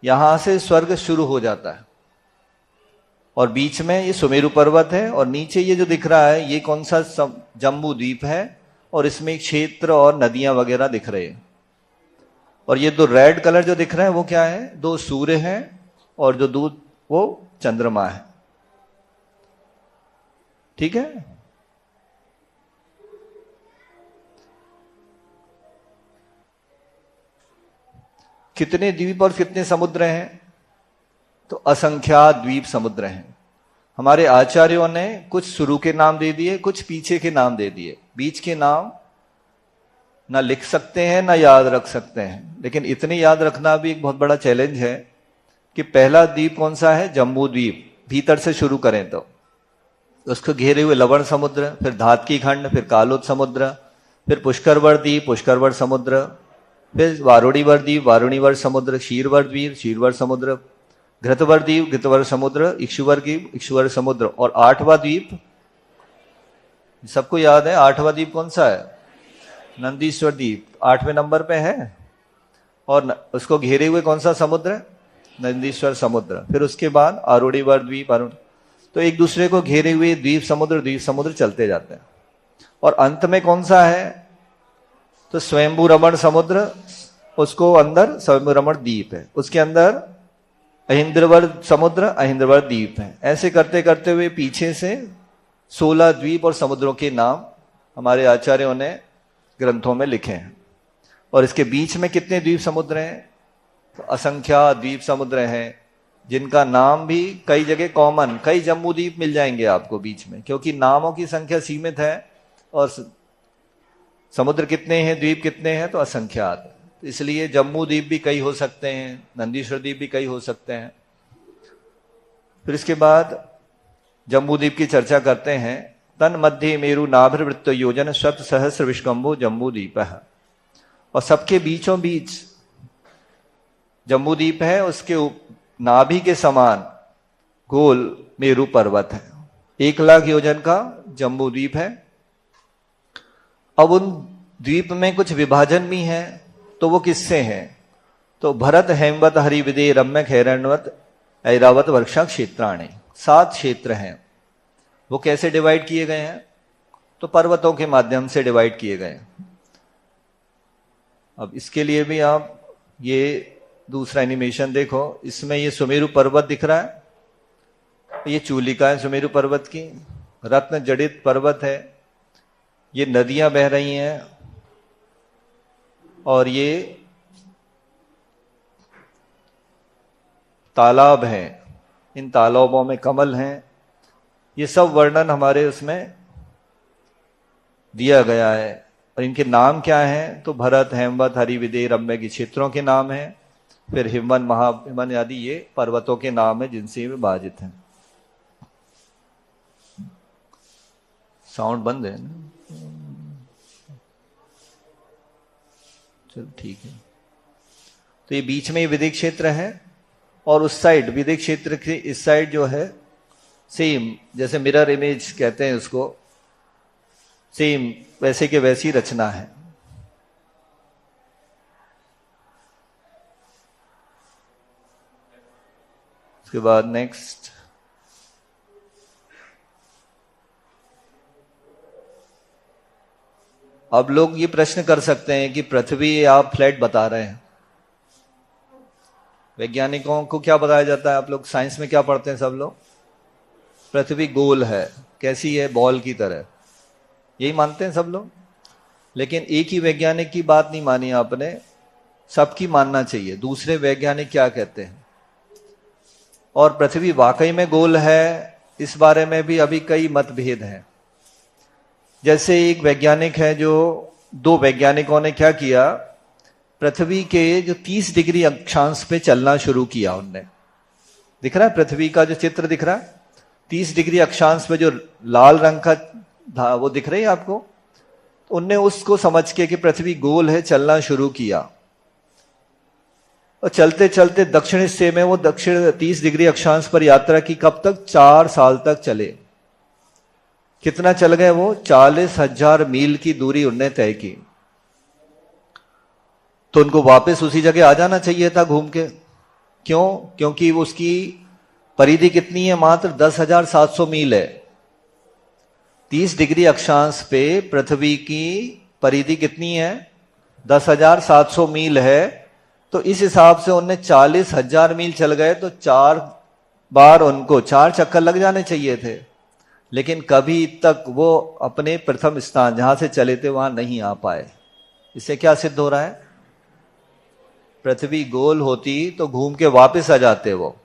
यहां से स्वर्ग शुरू हो जाता है और बीच में ये सुमेरु पर्वत है और नीचे ये जो दिख रहा है ये कौन सा? जम्बू द्वीप है और इसमें क्षेत्र और नदियां वगैरह दिख रहे हैं। और ये दो रेड कलर जो दिख रहे हैं वो क्या है? 2 सूर्य हैं और जो दूध वो चंद्रमा है। ठीक है। कितने द्वीप और कितने समुद्र हैं? तो असंख्यात द्वीप समुद्र हैं। हमारे आचार्यों ने कुछ शुरू के नाम दे दिए, कुछ पीछे के नाम दे दिए। बीच के नाम ना लिख सकते हैं ना याद रख सकते हैं, लेकिन इतने याद रखना भी एक बहुत बड़ा चैलेंज है कि पहला द्वीप कौन सा है? जम्बू द्वीप। भीतर से शुरू करें तो उसको घेरे हुए लवण समुद्र, फिर धातकी खंड, फिर कालोद समुद्र, फिर पुष्करवर द्वीप, पुष्करवर समुद्र, फिर वारुणीवर द्वीप, वारुणीवर समुद्र, क्षीरवर द्वीप, क्षीरवर समुद्र, घृतवर द्वीप, घृतवर समुद्र, इक्षुवर द्वीप, इक्षुवर समुद्र। और 8वां द्वीप सबको याद है। 8वां द्वीप कौन सा है? नंदीश्वर द्वीप 8वें नंबर पे है। और उसको घेरे हुए कौन सा समुद्र? नंदीश्वर समुद्र। फिर उसके बाद आरुणीवर द्वीप, तो एक दूसरे को घेरे हुए द्वीप समुद्र चलते जाते हैं। और अंत में कौन सा है? तो स्वयंभू रमण समुद्र, उसको अंदर स्वयंभू रमण द्वीप है, उसके अंदर अहिंद्रवर समुद्र, अहिंद्रवर द्वीप है। ऐसे करते करते हुए पीछे से 16 द्वीप और समुद्रों के नाम हमारे आचार्यों ने ग्रंथों में लिखे हैं। और इसके बीच में कितने द्वीप समुद्र हैं? तो असंख्यात द्वीप समुद्र हैं जिनका नाम भी कई जगह कॉमन, कई जम्बू द्वीप मिल जाएंगे आपको बीच में, क्योंकि नामों की संख्या सीमित है और समुद्र कितने हैं, द्वीप कितने हैं? तो असंख्यात। इसलिए जम्बू द्वीप भी कई हो सकते हैं, नंदीश्वर द्वीप भी कई हो सकते हैं। फिर इसके बाद जम्बू द्वीप की चर्चा करते हैं। तन मध्य मेरु नाभिर्वृत्त योजन शत सहस्र विष्कंभो जम्बू द्वीप है। और सबके बीचों बीच जम्बू द्वीप है, उसके नाभि के समान गोल मेरु पर्वत है। 1,00,000 योजन का जम्बू द्वीप है। अब उन द्वीप में कुछ विभाजन भी है, तो वो किससे हैं? तो भरत हेमवत हरिविदे रम्यक हैरणवत ऐरावत वर्षा क्षेत्राणी, 7 क्षेत्र हैं। वो कैसे डिवाइड किए गए हैं? तो पर्वतों के माध्यम से डिवाइड किए गए हैं। अब इसके लिए भी आप ये दूसरा एनिमेशन देखो, इसमें ये सुमेरु पर्वत दिख रहा है, ये चूलिका है सुमेरु पर्वत की, रत्न जड़ित पर्वत है, ये नदियां बह रही हैं और ये तालाब हैं, इन तालाबों में कमल हैं। ये सब वर्णन हमारे उसमें दिया गया है। और इनके नाम क्या हैं? तो भरत हेमवत हरिविदे रम्य के क्षेत्रों के नाम हैं, फिर हिमवन महाहिमन आदि ये पर्वतों के नाम है जिनसे ये विभाजित हैं। साउंड बंद है ना? चलो ठीक है। तो ये बीच में ये विदिक क्षेत्र है और उस साइड विदिक क्षेत्र के इस साइड जो है सेम, जैसे मिरर इमेज कहते हैं उसको, सेम वैसे के वैसी रचना है। उसके बाद नेक्स्ट, अब लोग ये प्रश्न कर सकते हैं कि पृथ्वी आप फ्लैट बता रहे हैं, वैज्ञानिकों को क्या बताया जाता है? आप लोग साइंस में क्या पढ़ते हैं सब लोग? पृथ्वी गोल है। कैसी है? बॉल की तरह, यही मानते हैं सब लोग। लेकिन एक ही वैज्ञानिक की बात नहीं मानी आपने, सबकी मानना चाहिए। दूसरे वैज्ञानिक क्या कहते हैं? और पृथ्वी वाकई में गोल है, इस बारे में भी अभी कई मतभेद हैं। जैसे एक वैज्ञानिक है, जो 2 वैज्ञानिकों ने क्या किया, पृथ्वी के जो 30 डिग्री अक्षांश पे चलना शुरू किया उनने। दिख रहा है पृथ्वी का जो चित्र दिख रहा है, 30 डिग्री अक्षांश पे जो लाल रंग का वो दिख रही है आपको? तो उनने उसको समझ के कि पृथ्वी गोल है चलना शुरू किया, और चलते चलते दक्षिण हिस्से में वो दक्षिण 30 डिग्री अक्षांश पर यात्रा की। कब तक? 4 साल तक चले। कितना चल गए वो? 40,000 मील की दूरी उनने तय की। तो उनको वापस उसी जगह आ जाना चाहिए था घूम के। क्यों? क्योंकि उसकी परिधि कितनी है? मात्र 10,700 मील है। 30 डिग्री अक्षांश पे पृथ्वी की परिधि कितनी है? 10,700 मील है। तो इस हिसाब से उनने 40,000 मील चल गए, तो 4 बार उनको 4 चक्कर लग जाने चाहिए थे। लेकिन कभी तक वो अपने प्रथम स्थान जहां से चले थे वहां नहीं आ पाए। इससे क्या सिद्ध हो रहा है? पृथ्वी गोल होती तो घूम के वापस आ जाते वो,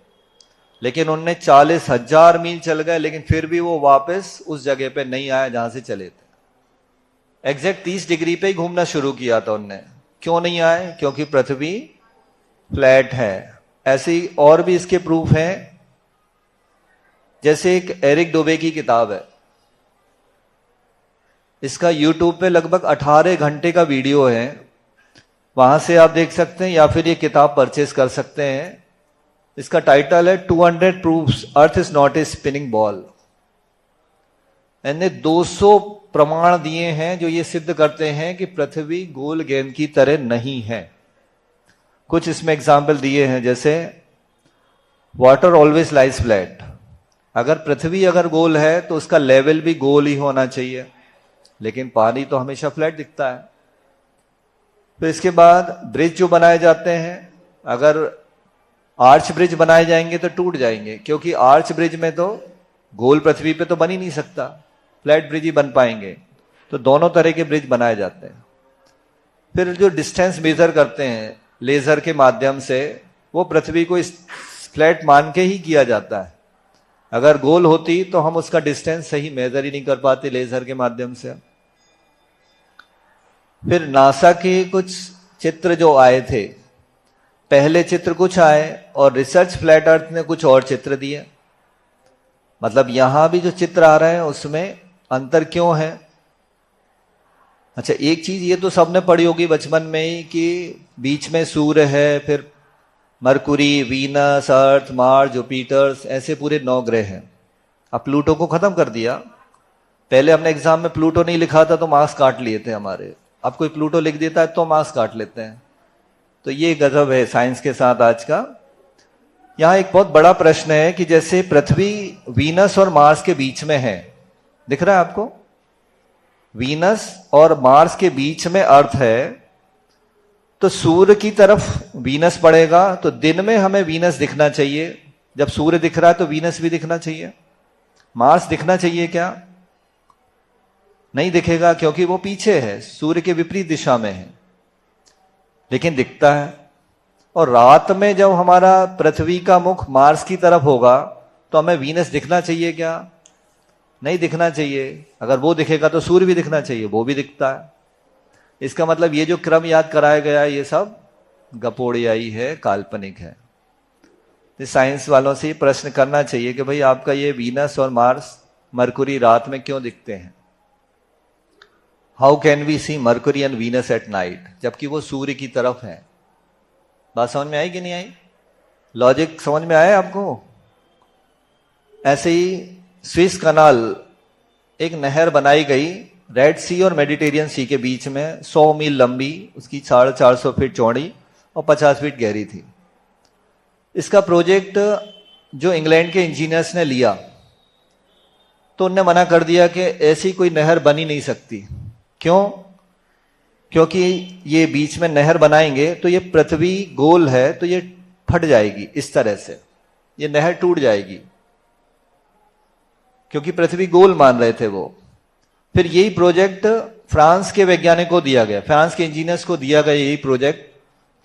लेकिन उनने 40,000 मील चल गए, लेकिन फिर भी वो वापस उस जगह पे नहीं आया जहां से चले थे। एग्जैक्ट 30 डिग्री पे ही घूमना शुरू किया था उनने। क्यों नहीं आए? क्योंकि पृथ्वी फ्लैट है। ऐसे ही और भी इसके प्रूफ हैं। जैसे एक एरिक डोबे की किताब है, इसका यूट्यूब पे लगभग 18 घंटे का वीडियो है, वहां से आप देख सकते हैं या फिर ये किताब परचेस कर सकते हैं। इसका टाइटल है 200 proofs earth is not a spinning ball. इन्हें 200 प्रमाण दिए हैं जो ये सिद्ध करते हैं कि पृथ्वी गोल गेंद की तरह नहीं है। कुछ इसमें एग्जाम्पल दिए हैं, जैसे वाटर ऑलवेज लाइज फ्लैट। अगर पृथ्वी अगर गोल है तो उसका लेवल भी गोल ही होना चाहिए, लेकिन पानी तो हमेशा फ्लैट दिखता है। तो इसके बाद ब्रिज जो बनाए जाते हैं, अगर आर्च ब्रिज बनाए जाएंगे तो टूट जाएंगे, क्योंकि आर्च ब्रिज में तो गोल पृथ्वी पे तो बन ही नहीं सकता, फ्लैट ब्रिज ही बन पाएंगे। तो दोनों तरह के ब्रिज बनाए जाते हैं। फिर जो डिस्टेंस मेजर करते हैं लेजर के माध्यम से, वो पृथ्वी को इस फ्लैट मान के ही किया जाता है। अगर गोल होती तो हम उसका डिस्टेंस सही मेजर ही नहीं कर पाते लेजर के माध्यम से। फिर नासा के कुछ चित्र जो आए थे, पहले चित्र कुछ आए और रिसर्च फ्लैट अर्थ ने कुछ और चित्र दिए। मतलब यहां भी जो चित्र आ रहे हैं उसमें अंतर क्यों है? अच्छा, एक चीज ये तो सबने पढ़ी होगी बचपन में ही कि बीच में सूर्य है, फिर मरकुरी, वीनस, अर्थ, मार्स, जुपिटर्स, ऐसे पूरे 9 ग्रह हैं। अब प्लूटो को खत्म कर दिया। पहले हमने एग्जाम में प्लूटो नहीं लिखा था तो मार्क्स काट लिए थे हमारे। अब कोई प्लूटो लिख देता है तो मार्क्स काट लेते हैं। तो ये गजब है साइंस के साथ आज का। यहां एक बहुत बड़ा प्रश्न है कि जैसे पृथ्वी वीनस और मार्स के बीच में है, दिख रहा है आपको? वीनस और मार्स के बीच में अर्थ है, तो सूर्य की तरफ वीनस पड़ेगा, तो दिन में हमें वीनस दिखना चाहिए। जब सूर्य दिख रहा है तो वीनस भी दिखना चाहिए। मार्स दिखना चाहिए क्या? नहीं दिखेगा, क्योंकि वो पीछे है, सूर्य के विपरीत दिशा में है, लेकिन दिखता है। और रात में जब हमारा पृथ्वी का मुख मार्स की तरफ होगा तो हमें वीनस दिखना चाहिए क्या? नहीं दिखना चाहिए। अगर वो दिखेगा तो सूर्य भी दिखना चाहिए, वो भी दिखता है। इसका मतलब ये जो क्रम याद कराया गया ये सब गपोड़ियाई है, काल्पनिक है। तो साइंस वालों से ये प्रश्न करना चाहिए कि भाई आपका ये वीनस और मार्स, मरकुरी रात में क्यों दिखते हैं? How can we see Mercury and Venus at night, जबकि वो सूर्य की तरफ है। बात समझ में आई कि नहीं आई? लॉजिक समझ में आया आपको? ऐसे ही स्विस कनाल, एक नहर बनाई गई रेड सी और मेडिटेरियन सी के बीच में, 100 मील लंबी, उसकी 450 फीट चौड़ी और 50 फीट गहरी थी। इसका प्रोजेक्ट जो इंग्लैंड के इंजीनियर्स ने लिया तो उनने मना कर दिया कि ऐसी कोई नहर बनी नहीं सकती। क्यों? क्योंकि ये बीच में नहर बनाएंगे तो ये पृथ्वी गोल है तो ये फट जाएगी, इस तरह से ये नहर टूट जाएगी, क्योंकि पृथ्वी गोल मान रहे थे वो। फिर यही प्रोजेक्ट फ्रांस के वैज्ञानिकों को दिया गया, फ्रांस के इंजीनियर्स को दिया गया यही प्रोजेक्ट,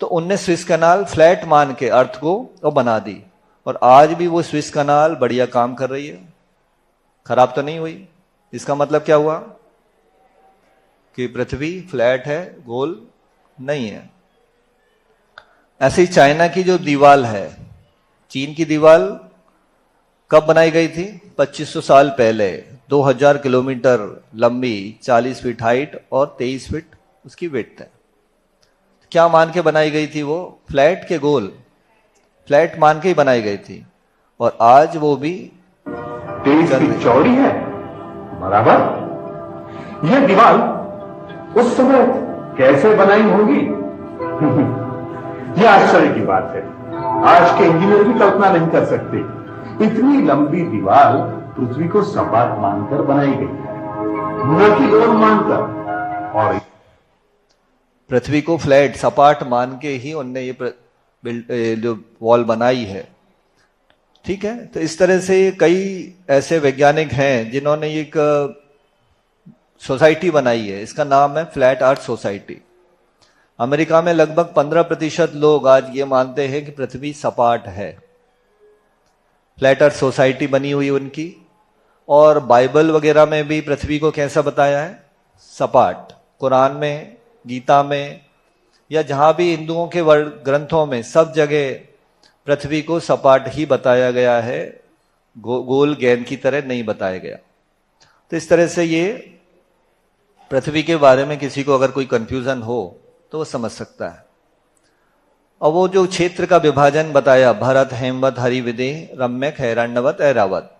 तो उनने स्विस कनाल फ्लैट मान के अर्थ को और बना दी। और आज भी वो स्विस कनाल बढ़िया काम कर रही है, खराब तो नहीं हुई। इसका मतलब क्या हुआ कि पृथ्वी फ्लैट है, गोल नहीं है। ऐसे ही चाइना की जो दीवार है, चीन की दीवार कब बनाई गई थी? 2500 साल पहले, 2000 किलोमीटर लंबी, 40 फीट हाइट और 23 फीट उसकी विड्थ है। क्या मान के बनाई गई थी वो? फ्लैट के गोल, फ्लैट मान के ही बनाई गई थी। और आज वो भी 23 फीट चौड़ी है, बराबर। यह दीवार उस समय कैसे बनाई होगी? यह आश्चर्य की बात है, आज के इंजीनियर भी कल्पना नहीं कर सकते। इतनी लंबी दीवार पृथ्वी को सपाट मानकर बनाई गई है, न कि गोल मानकर। और पृथ्वी को फ्लैट सपाट मान के ही उनने ये जो वॉल बनाई है, ठीक है। तो इस तरह से कई ऐसे वैज्ञानिक हैं जिन्होंने एक सोसाइटी बनाई है, इसका नाम है फ्लैट अर्थ सोसाइटी। अमेरिका में लगभग 15% लोग आज ये मानते हैं कि पृथ्वी सपाट है। फ्लैट अर्थ सोसाइटी बनी हुई उनकी, और बाइबल वगैरह में भी पृथ्वी को कैसा बताया है? सपाट। कुरान में, गीता में, या जहां भी हिंदुओं के ग्रंथों में, सब जगह पृथ्वी को सपाट ही बताया गया है, गोल गेंद की तरह नहीं बताया गया। तो इस तरह से ये पृथ्वी के बारे में किसी को अगर कोई कंफ्यूजन हो तो वो समझ सकता है। और वो जो क्षेत्र का विभाजन बताया, भरत, हेमवत, हरिविदेह, रम्यक, हैरण्यवत, ऐरावत,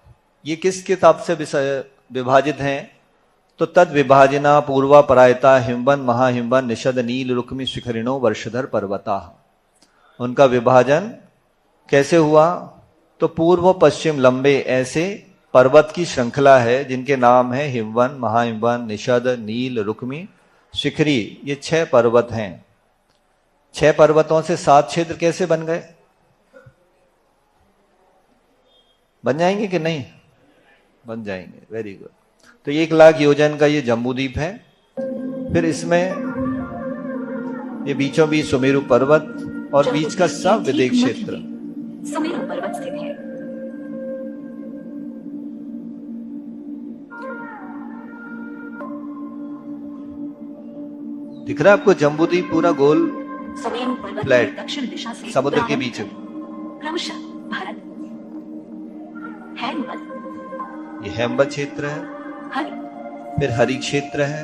ये किस किताब से विभाजित हैं? तो तद विभाजना पूर्वा परायता हिमवन महाहिमवन निषद नील रुक्मि शिखरिणो वर्षधर पर्वता। उनका विभाजन कैसे हुआ? तो पूर्व पश्चिम लंबे ऐसे पर्वत की श्रृंखला है जिनके नाम है हिमवन, महाहिमवन, निषद, नील, रुक्मि, शिखरी। ये 6 पर्वत हैं। 6 पर्वतों से 7 क्षेत्र कैसे बन गए? बन जाएंगे कि नहीं? बन जाएंगे, वेरी गुड। तो 1 लाख योजन का ये जम्बूद्वीप है। फिर इसमें ये बीचों बीच सुमेरु पर्वत और बीच का सब विदेश क्षेत्र सुमेरु पर्वत स्थित है। दिख रहा है आपको? जम्बूद्वीप पूरा गोल सुमेरु पर्वत फ्लैट दक्षिण दिशा से समुद्र के बीच में। क्रमशः भारत, हेमवत, ये हेमवत क्षेत्र है, हरि, फिर हरि क्षेत्र है,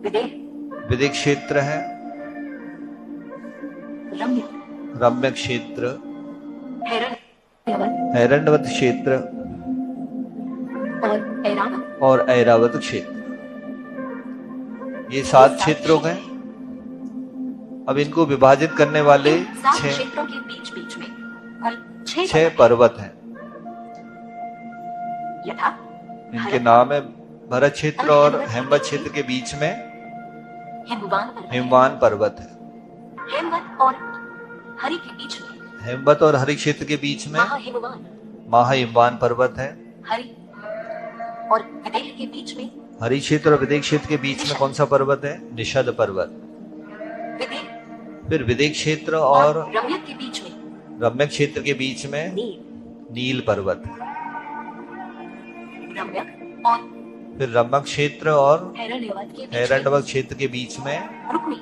विदेह, विदेह क्षेत्र है, रम्य, रम्य क्षेत्र, हैरण्यवत हैरण्यवत क्षेत्र और ऐरावत। और ऐरावत क्षेत्र। ये 7 क्षेत्र हो गए। अब इनको विभाजित करने वाले इन 7 छह क्षेत्रों के बीच बीच में कुल 6 छह पर्वत हैं। यथा इनके नाम है भरत क्षेत्र और हेमवत क्षेत्र के बीच में हिमवान पर्वत, हिमवान पर्वत है। हेमवत और हरि के बीच में हेमवत और हरि क्षेत्र के बीच में महाहिमवान, महाहिमवान पर्वत है। हरि और विदेह के बीच में हरि क्षेत्र और विदेह क्षेत्र के बीच में कौन सा पर्वत है? निषद पर्वत। विदेह फिर विदेह क्षेत्र और और रम्यक के बीच में रम्यक क्षेत्र के बीच में नील, नील पर्वत। रम्यक और फिर रम्यक क्षेत्र और हिरण्यवत के बीच में हैरण्यवत क्षेत्र के बीच में रुक्मी,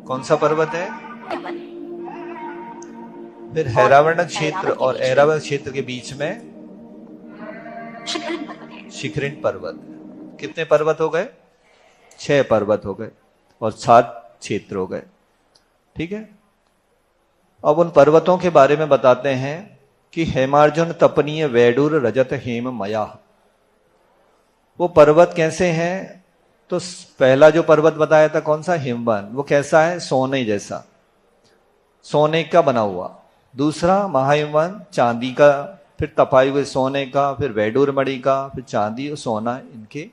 कौन सा पर्वत है? हेमवत, फिर हैरावण क्षेत्र और ऐरावत क्षेत्र के बीच में शिखरिन पर्वत है। शिखरिन पर्वत। कितने पर्वत हो गए? 6 पर्वत हो गए और 7 क्षेत्र हो गए। ठीक है, अब उन पर्वतों के बारे में बताते हैं कि हेमार्जुन तपनीय वैडूर रजत हेम मया, वो पर्वत कैसे हैं? तो पहला जो पर्वत बताया था कौन सा? हिमवन। वो कैसा है? सोने जैसा, सोने का बना हुआ। दूसरा महाहिमवन चांदी का, फिर तपाए हुए सोने का, फिर वैडूर मणि का, फिर चांदी और सोना इनके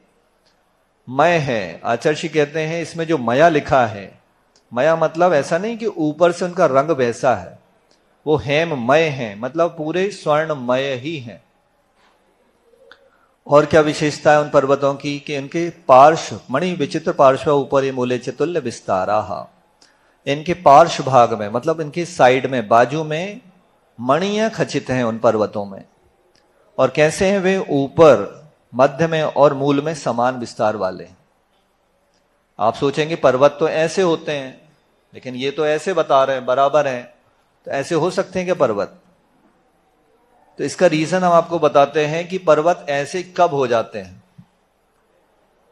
मय है। आचार्य कहते हैं इसमें जो मया लिखा है, मया मतलब ऐसा नहीं कि ऊपर से उनका रंग वैसा है, वो हेममय है, मतलब पूरे स्वर्णमय ही है। और क्या विशेषता है उन पर्वतों की कि इनके पार्श्व मणि विचित्र पार्श्व ऊपर ये मूले चतुल्य विस्तारा, इनके पार्श्व भाग में मतलब इनके साइड में बाजू में मणियां खचित हैं उन पर्वतों में। और कैसे हैं वे? ऊपर, मध्य में और मूल में समान विस्तार वाले। आप सोचेंगे पर्वत तो ऐसे होते हैं, लेकिन ये तो ऐसे बता रहे हैं, बराबर हैं, तो ऐसे हो सकते हैं क्या पर्वत? तो इसका रीजन हम आपको बताते हैं कि पर्वत ऐसे कब हो जाते हैं।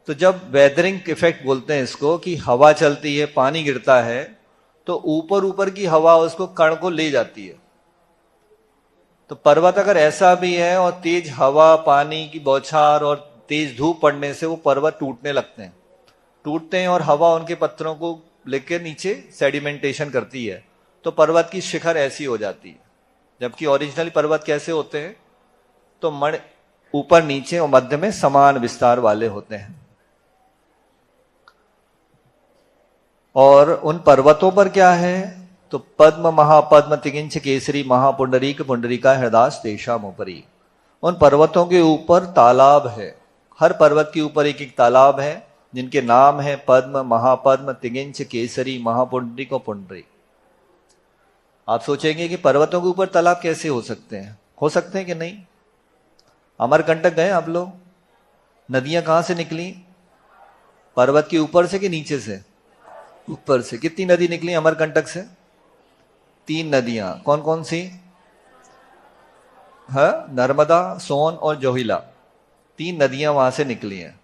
तो जब वेदरिंग इफेक्ट बोलते हैं इसको, कि हवा चलती है, पानी गिरता है, तो ऊपर ऊपर की हवा उसको कण को ले जाती है। तो पर्वत अगर ऐसा भी है और तेज हवा, पानी की बौछार और तेज धूप पड़ने से वो पर्वत टूटने लगते हैं, टूटते हैं और हवा उनके पत्थरों को लेकर नीचे सेडिमेंटेशन करती है, तो पर्वत की शिखर ऐसी हो जाती है। जबकि ओरिजिनली पर्वत कैसे होते हैं? तो मण ऊपर नीचे और मध्य में समान विस्तार वाले होते हैं। और उन पर्वतों पर क्या है? तो पद्म महापद्म तिगिंच केसरी महापुंडरीक पुंडरीका हृदास तेषाम उपरी, उन पर्वतों के ऊपर तालाब है। हर पर्वत के ऊपर एक एक तालाब है जिनके नाम है पद्म, महापद्म, तिगिंच, केसरी, महापुंडरीक और पुंडरीक। आप सोचेंगे कि पर्वतों के ऊपर तालाब कैसे हो सकते हैं? हो सकते हैं कि नहीं? अमरकंटक गए आप लोग? नदियां कहां से निकली? पर्वत के ऊपर से कि नीचे से? ऊपर से। कितनी नदी निकली अमरकंटक से? 3 नदियां। कौन कौन सी? है नर्मदा, सोन और जोहिला। 3 नदियां वहां से निकली हैं।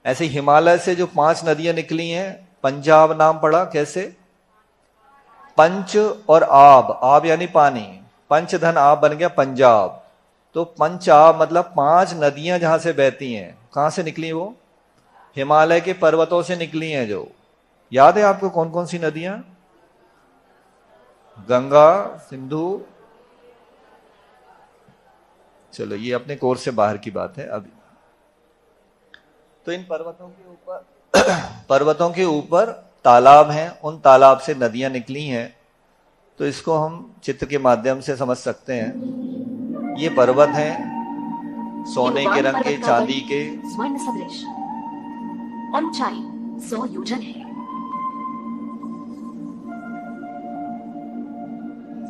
ऐसे हिमालय से जो 5 नदियां निकली हैं, पंजाब नाम पड़ा कैसे? पंच और आब, आब यानी पानी, पंच धन आब बन गया पंजाब। तो पंच आब मतलब 5 नदियां जहां से बहती हैं, कहां से निकली? वो हिमालय के पर्वतों से निकली हैं। जो याद है आपको कौन कौन सी नदियां? गंगा, सिंधु, चलो ये अपने कोर्स से बाहर की बात है अभी। तो इन पर्वतों के ऊपर पर्वतों के ऊपर तालाब हैं, उन तालाब से नदियां निकली हैं। तो इसको हम चित्र के माध्यम से समझ सकते हैं। ये पर्वत हैं सोने के रंग के, चांदी के, स्वर्ण सदृश, ऊंचाई 100 योजन है।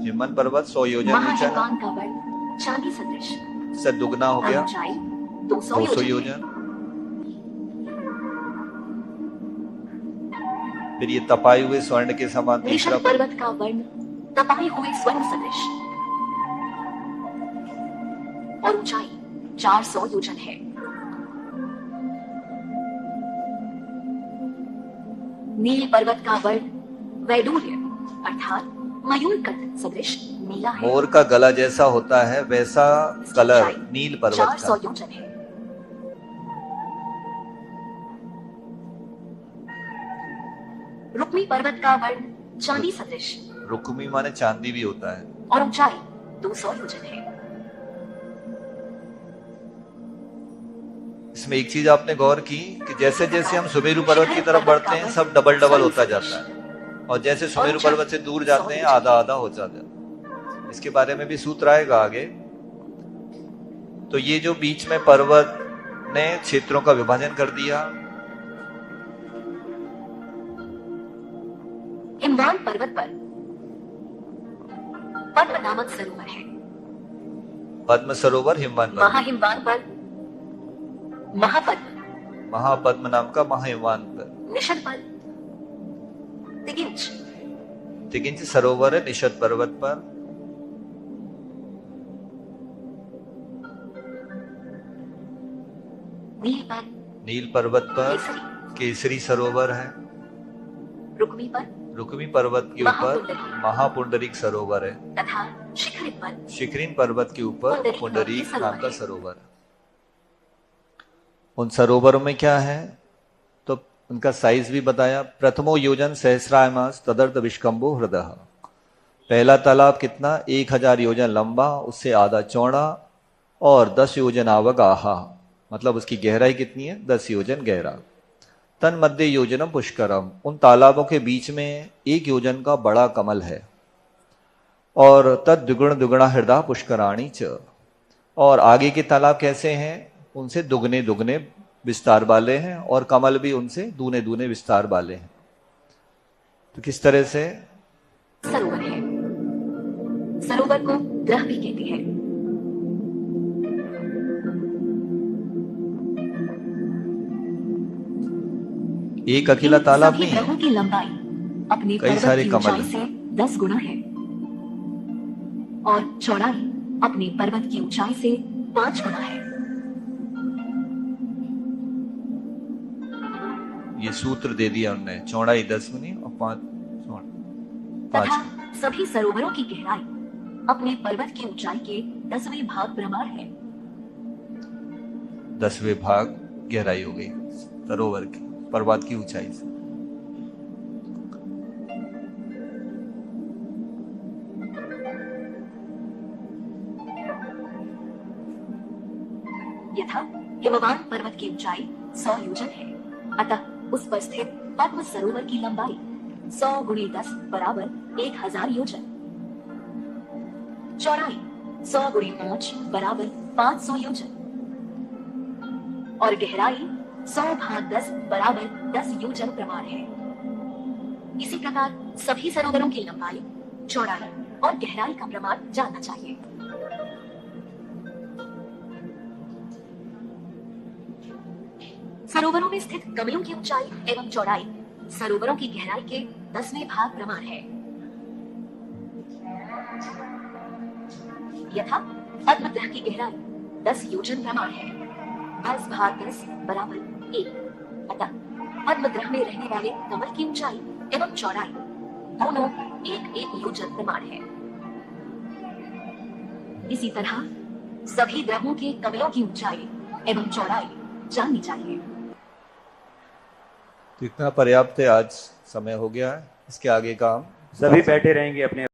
हिमन पर्वत 100 योजन ऊंचा है, महाहिमवान का वर्ण चांदी सदृश, से दुगना हो गया ऊंचाई 200 200 योजन। योजन। फिर ये तपाए हुए स्वर्ण के समान तीसरा निषद पर्वत का वर्ण तपाए हुए स्वर्ण सदृश और ऊंचाई 400 योजन है। नील पर्वत का वर्ण वैडूर्य अर्थात मयूरकंठ सदृश नीला है। मोर का गला जैसा होता है वैसा कलर नील पर्वत 400 का। योजन है। रुक्मी पर्वत का वर्ण चांदी सदृश रुक्मी माने चांदी भी होता है। और ऊंचाई 200 योजन है। इसमें एक चीज आपने गौर की कि जैसे जैसे हम सुमेरु पर्वत की तरफ बढ़ते हैं सब डबल डबल होता जाता है, और जैसे सुमेरु पर्वत से दूर जाते हैं आधा आधा हो जाता है। इसके बारे में भी सूत्र आएगा आगे। तो ये जो बीच में पर्वत ने क्षेत्रों का विभाजन कर दिया, हिमवान पर्वत पर पद्म नामक सरोवर है। पद्म सरोवर हिमवान पर्वत, महाहिमवान पर महापद्म, महापद्म नाम का महाहिमवान पर, निषद पर तिगिंच, तिगिंच सरोवर है निषद पर्वत पर। नील पर, नील पर्वत पर केसरी, केसरी सरोवर है। रुक्मी पर, रुक्मी पर्वत के ऊपर महापुंडरीक सरोवर है, तथा शिखरित पर शिखरिन पर्वत के ऊपर पुंडरीक पुंडरीक नाम नाम का का सरोवर है। उन सरोवरों में क्या है तो उनका साइज भी बताया। प्रथमो योजन सहस्रायमास तदर्थ विष्कंभो हृदय। पहला तालाब कितना 1000 योजन लंबा, उससे आधा चौड़ा और 10 योजन आवक आहा, मतलब उसकी गहराई कितनी है 10 योजन गहरा। तन मध्य योजनम पुष्करम, उन तालाबों के बीच में 1 योजन का बड़ा कमल है। और तद द्विगुण दुगुणा हृदय पुष्कराणी च, और आगे के तालाब कैसे हैं उनसे दुगने दुगने विस्तार वाले हैं, और कमल भी उनसे दूने दूने विस्तार वाले हैं। तो किस तरह से सरोवर है। सरोवर को द्रह भी कहते हैं। एक अकेला तालाब सभी नहीं है, ग्रहों की लंबाई अपने कई पर्वत सारे की कमल ऊंचाई से 10 गुना है, और चौड़ाई अपने पर्वत की ऊंचाई से 5 गुना है। ये सूत्र दे दिया उन्होंने, चौड़ाई 10 गुनी और 5 तथा सभी सरोवरों की गहराई अपने पर्वत की ऊंचाई के 10वें भाग प्रमाण है। 10वें भाग गहराई हो गई सरोवर की पर्वत की ऊंचाई से। यथा हिमवान पर्वत की ऊंचाई 100 योजन है, अतः उस पर स्थित पद्म सरोवर की लंबाई 100 गुणी 10 बराबर 1000 योजन, चौड़ाई 100 गुणी 5 बराबर 500 योजन, और गहराई 100 भाग 10 बराबर 10 योजन प्रमाण है। इसी प्रकार सभी सरोवरों की लंबाई, चौड़ाई और गहराई का प्रमाण जानना चाहिए। सरोवरों में स्थित कमलों की ऊंचाई एवं चौड़ाई सरोवरों की गहराई के 10वें भाग प्रमाण है। यथा पद्म ग्रह की गहराई 10 योजन प्रमाण है। 10 भाग 10 बराबर 1, अतः पद्म ग्रह में रहने वाले कमल की ऊंचाई एवं चौड़ाई दोनों 1-1 योजन प्रमाण है। इसी तरह सभी ग्रहों के कमलों की ऊंचाई एवं चौड़ाई जाननी चाहिए। तो इतना पर्याप्त है, आज समय हो गया है। इसके आगे का हम सभी बैठे रहेंगे अपने